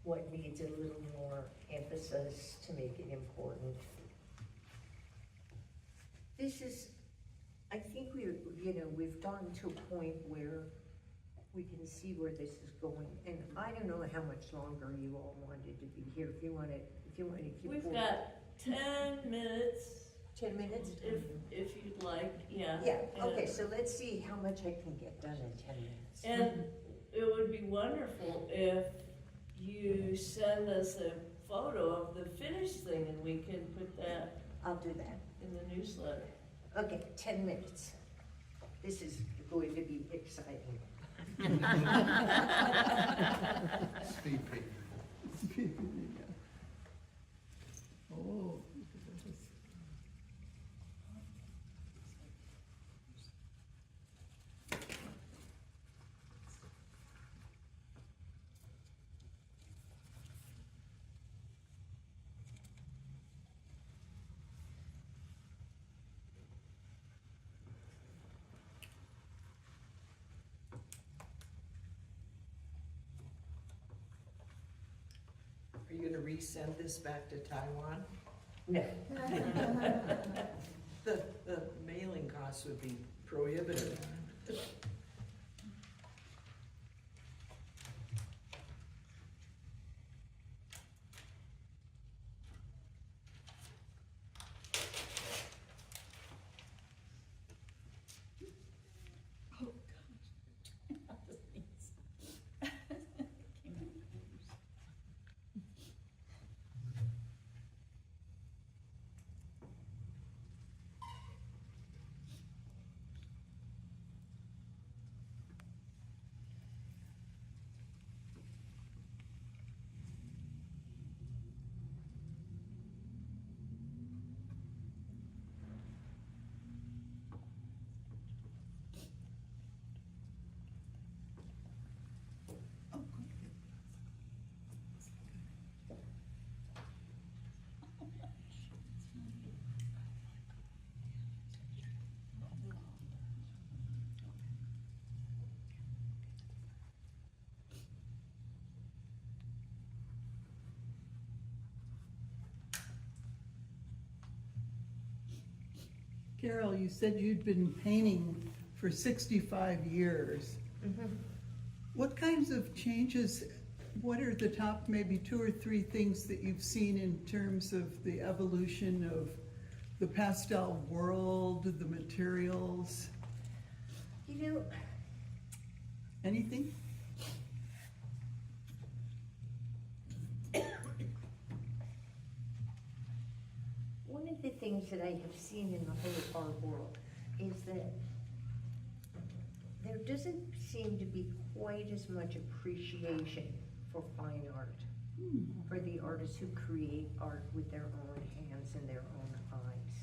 What needs a little more emphasis to make it important. This is, I think we've gotten to a point where we can see where this is going, and I don't know how much longer you all wanted to be here. If you want to keep. We've got 10 minutes, 10 minutes? if you'd like, yeah. Yeah, okay, And- so let's see how much I can get done in 10 minutes. And it would be wonderful if you send us a photo of the finished thing, and we can put that I'll do that. in the newsletter. Okay, 10 minutes. This is going to be exciting. Speed paper. Oh. Are you gonna resend this back to Taiwan? No. The mailing costs would be prohibitive. Carol, you said you'd been painting for 65 years. What kinds of changes, what are the top maybe 2 or 3 things that you've seen in terms of the evolution of the pastel world, the materials? Anything? One of the things that I have seen in the whole art world is that there doesn't seem to be quite as much appreciation for fine art, for the artists who create art with their own hands and their own eyes.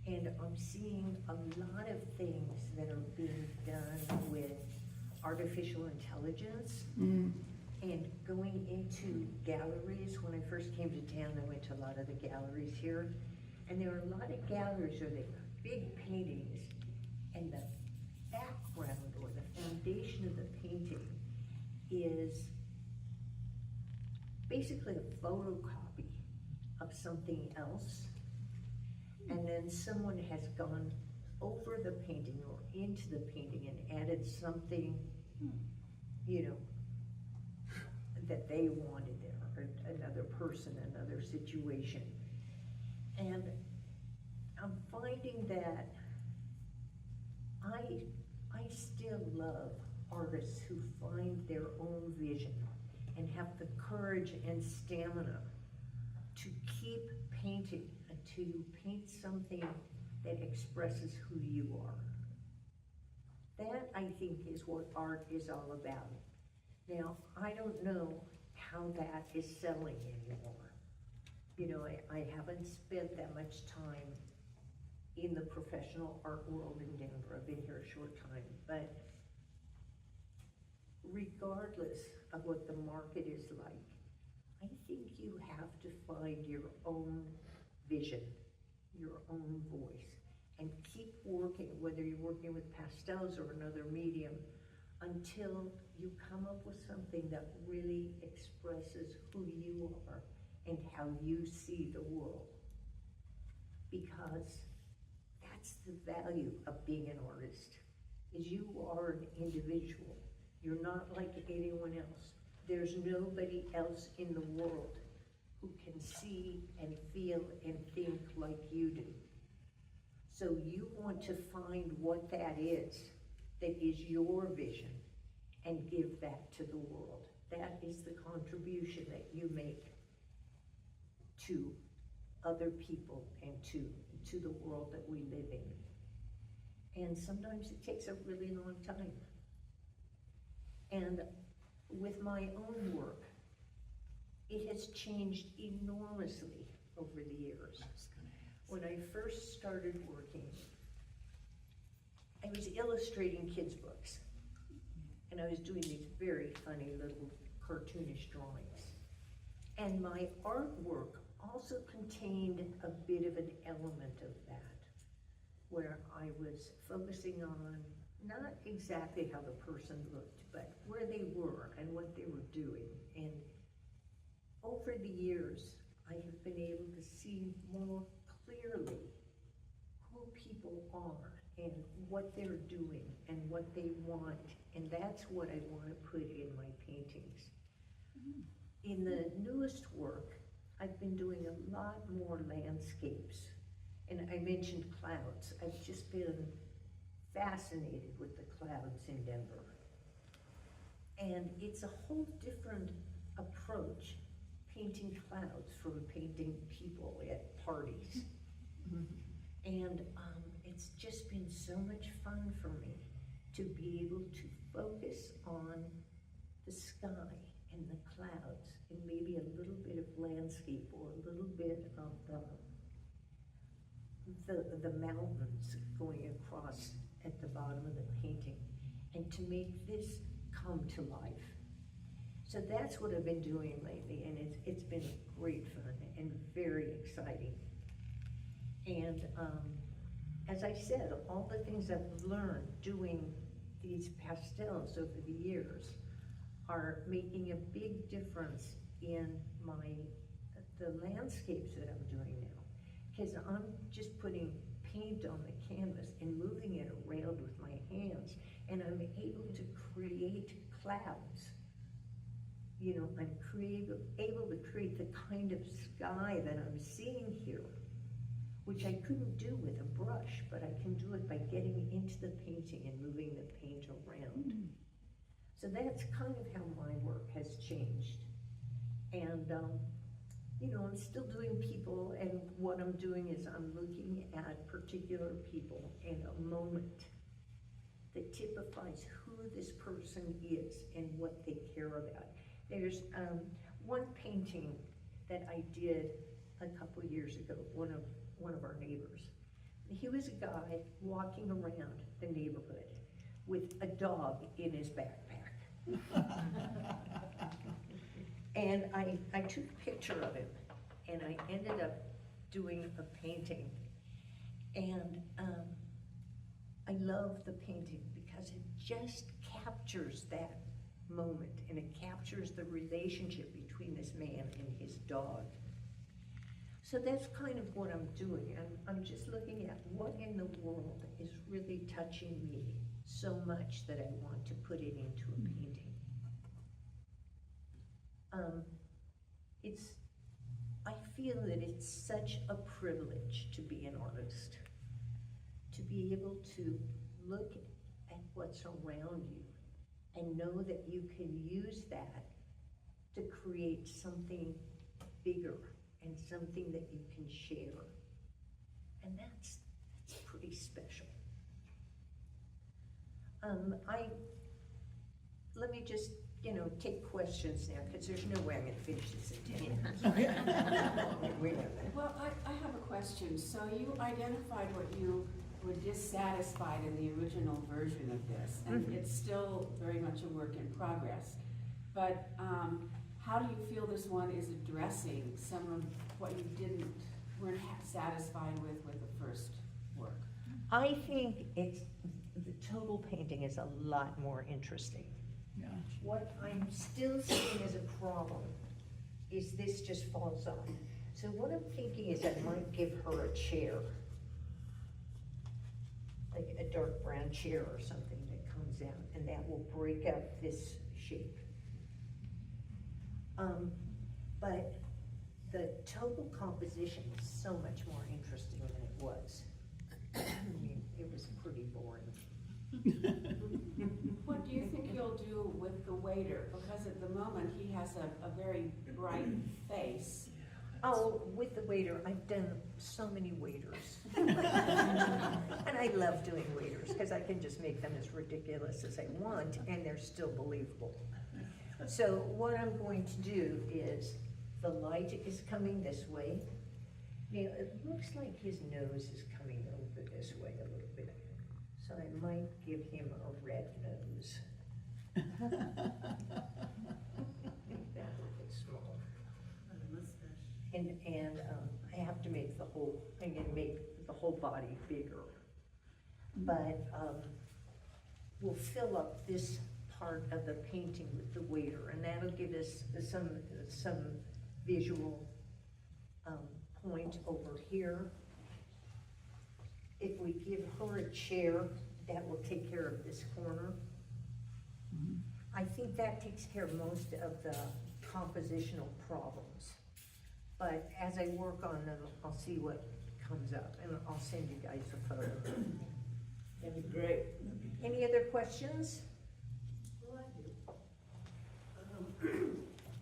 And I'm seeing a lot of things that are being done with artificial intelligence. And going into galleries, when I first came to town, I went to a lot of the galleries here, and there are a lot of galleries where they have big paintings, and the background or the foundation of the painting is basically a photocopy of something else. and then someone has gone over the painting or into the painting and added something, you know, that they wanted there, or another person, another situation. And I'm finding that I still love artists who find their own vision and have the courage and stamina to keep painting until you paint something that expresses who you are. That, I think, is what art is all about. Now, I don't know how that is selling anymore. You know, I haven't spent that much time in the professional art world in Denver. I've been here a short time, but regardless of what the market is like, I think you have to find your own vision, your own voice, and keep working, whether you're working with pastels or another medium, until you come up with something that really expresses who you are and how you see the world. Because that's the value of being an artist, is you are an individual. You're not like anyone else. There's nobody else in the world who can see and feel and think like you do. So you want to find what that is your vision, and give that to the world. That is the contribution that you make to other people and to the world that we live in. And sometimes it takes a really long time. And with my own work, it has changed enormously over the years. When I first started working, I was illustrating kids' books. And I was doing these very funny little cartoonish drawings. And my artwork also contained a bit of an element of that, where I was focusing on not exactly how the person looked, but where they were and what they were doing. And over the years, I have been able to see more clearly who people are and what they're doing and what they want. And that's what I want to put in my paintings. In the newest work, I've been doing a lot more landscapes. And I mentioned clouds. I've just been fascinated with the clouds in Denver. And it's a whole different approach, painting clouds, from painting people at parties. And it's just been so much fun for me to be able to focus on the sky and the clouds and maybe a little bit of landscape or a little bit of the mountains going across at the bottom of the painting, and to make this come to life. So that's what I've been doing lately, and it's been great fun and very exciting. And as I said, all the things I've learned doing these pastels over the years are making a big difference in the landscapes that I'm doing now. Because I'm just putting paint on the canvas and moving it around with my hands, and I'm able to create clouds. You know, I'm able to create the kind of sky that I'm seeing here, which I couldn't do with a brush, but I can do it by getting into the painting and moving the paint around. So that's kind of how my work has changed. And, you know, I'm still doing people, and what I'm doing is I'm looking at particular people and a moment that typifies who this person is and what they care about. There's one painting that I did a couple years ago, one of our neighbors. He was a guy walking around the neighborhood with a dog in his backpack. And I took a picture of him, and I ended up doing a painting. And I love the painting because it just captures that moment, and it captures the relationship between this man and his dog. So that's kind of what I'm doing. I'm just looking at what in the world is really touching me so much that I want to put it into a painting. I feel that it's such a privilege to be an artist, to be able to look at what's around you and know that you can use that to create something bigger and something that you can share. And that's pretty special. Let me just, take questions now, because there's no way I'm gonna finish this in 10 minutes. We know that. Well, I have a question. So you identified what you were dissatisfied in the original version of this, and it's still very much a work in progress. But how do you feel this one is addressing some of what you weren't satisfied with the first work? I think the total painting is a lot more interesting. Yeah. What I'm still seeing as a problem is this just falls off. So what I'm thinking is I might give her a chair, like a dark brown chair or something that comes out, and that will break up this shape. But the total composition is so much more interesting than it was. I mean, it was pretty boring. What do you think you'll do with the waiter? Because at the moment, he has a very bright face. Oh, with the waiter, I've done so many waiters. And I love doing waiters, because I can just make them as ridiculous as I want, and they're still believable. So what I'm going to do is, the light is coming this way. Now, it looks like his nose is coming over this way a little bit. So I might give him a red nose. Make that a little bit small. And I have to make I'm gonna make the whole body bigger. But we'll fill up this part of the painting with the waiter, and that'll give us some visual point over here. If we give her a chair, that will take care of this corner. I think that takes care of most of the compositional problems. But as I work on them, I'll see what comes up, and I'll send you guys a photo. That'd be great. Any other questions? Well, I do.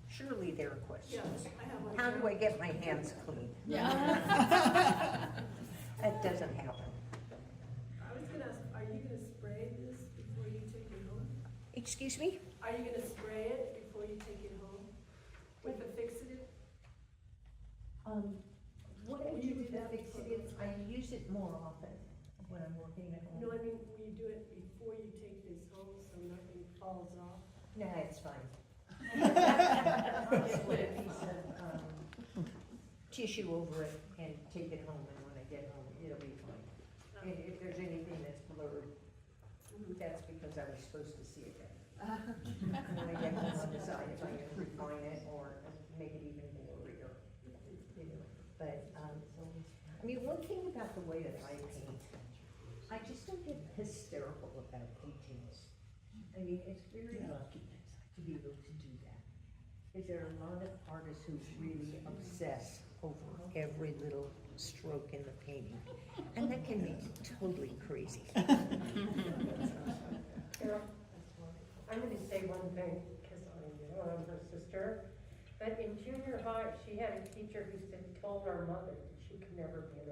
Surely there are questions. Yes, I have one. How do I get my hands clean? That doesn't happen. I was gonna ask, are you gonna spray this before you take it home? Excuse me? Are you gonna spray it before you take it home? With the fixative? What I do with the fixative, I use it more often when I'm working at home. No, I mean, will you do it before you take this home so nothing falls off? No, it's fine. I'll just put a piece of tissue over it and take it home, and when I get home, it'll be fine. And if there's anything that's blurred, that's because I was supposed to see it then. And when I get home, I'll decide if I can refine it or make it even blurrier. But, I mean, one thing about the way that I paint, I just don't get hysterical about details. I mean, it's very lucky to be able to do that. Because there are a lot of artists who really obsess over every little stroke in the painting. And that can make you totally crazy. Carol, I'm gonna say one thing, because I'm her sister. But in junior high, she had a teacher who said, told our mother that she could never be an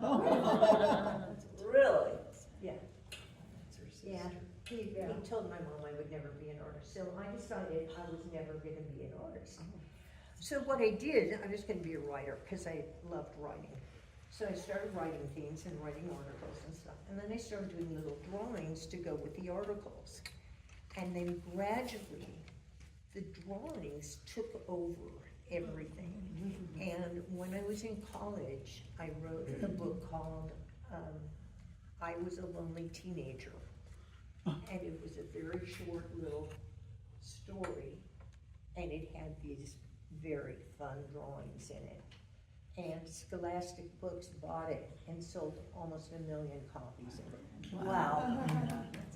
artist. Really? Yeah. Yeah. He told my mom I would never be an artist, so I decided I was never gonna be an artist. So what I did, I was gonna be a writer, because I loved writing. So I started writing things and writing articles and stuff, and then I started doing little drawings to go with the articles. And then gradually, the drawings took over everything. And when I was in college, I wrote a book called I Was a Lonely Teenager. And it was a very short little story, and it had these very fun drawings in it. And Scholastic Books bought it and sold almost 1 million copies of it. Wow.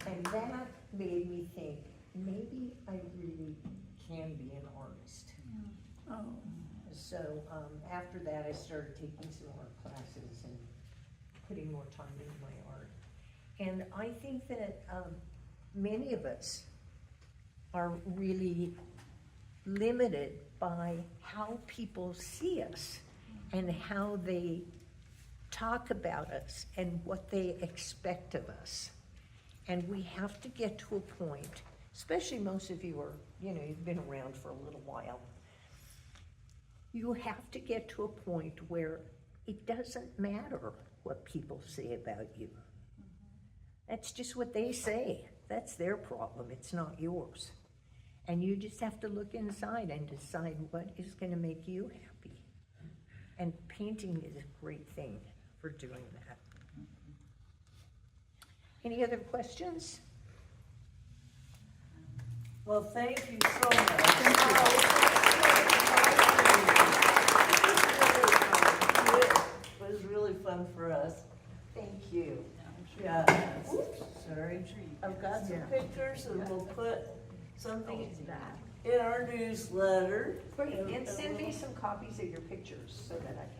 And that made me think, maybe I really can be an artist. Oh, So, after that, I started taking some art classes and putting more time into my art. And I think that, many of us are really limited by how people see us and how they talk about us and what they expect of us. And we have to get to a point, especially most of you are, you've been around for a little while. You have to get to a point where it doesn't matter what people say about you. That's just what they say. That's their problem, it's not yours. And you just have to look inside and decide what is gonna make you happy. And painting is a great thing for doing that. Any other questions? Well, thank you so much. It was really fun for us. Thank you. Yeah. Oops, sorry. I've got some pictures and we'll put something in our newsletter. Great, and send me some copies of your pictures so that I can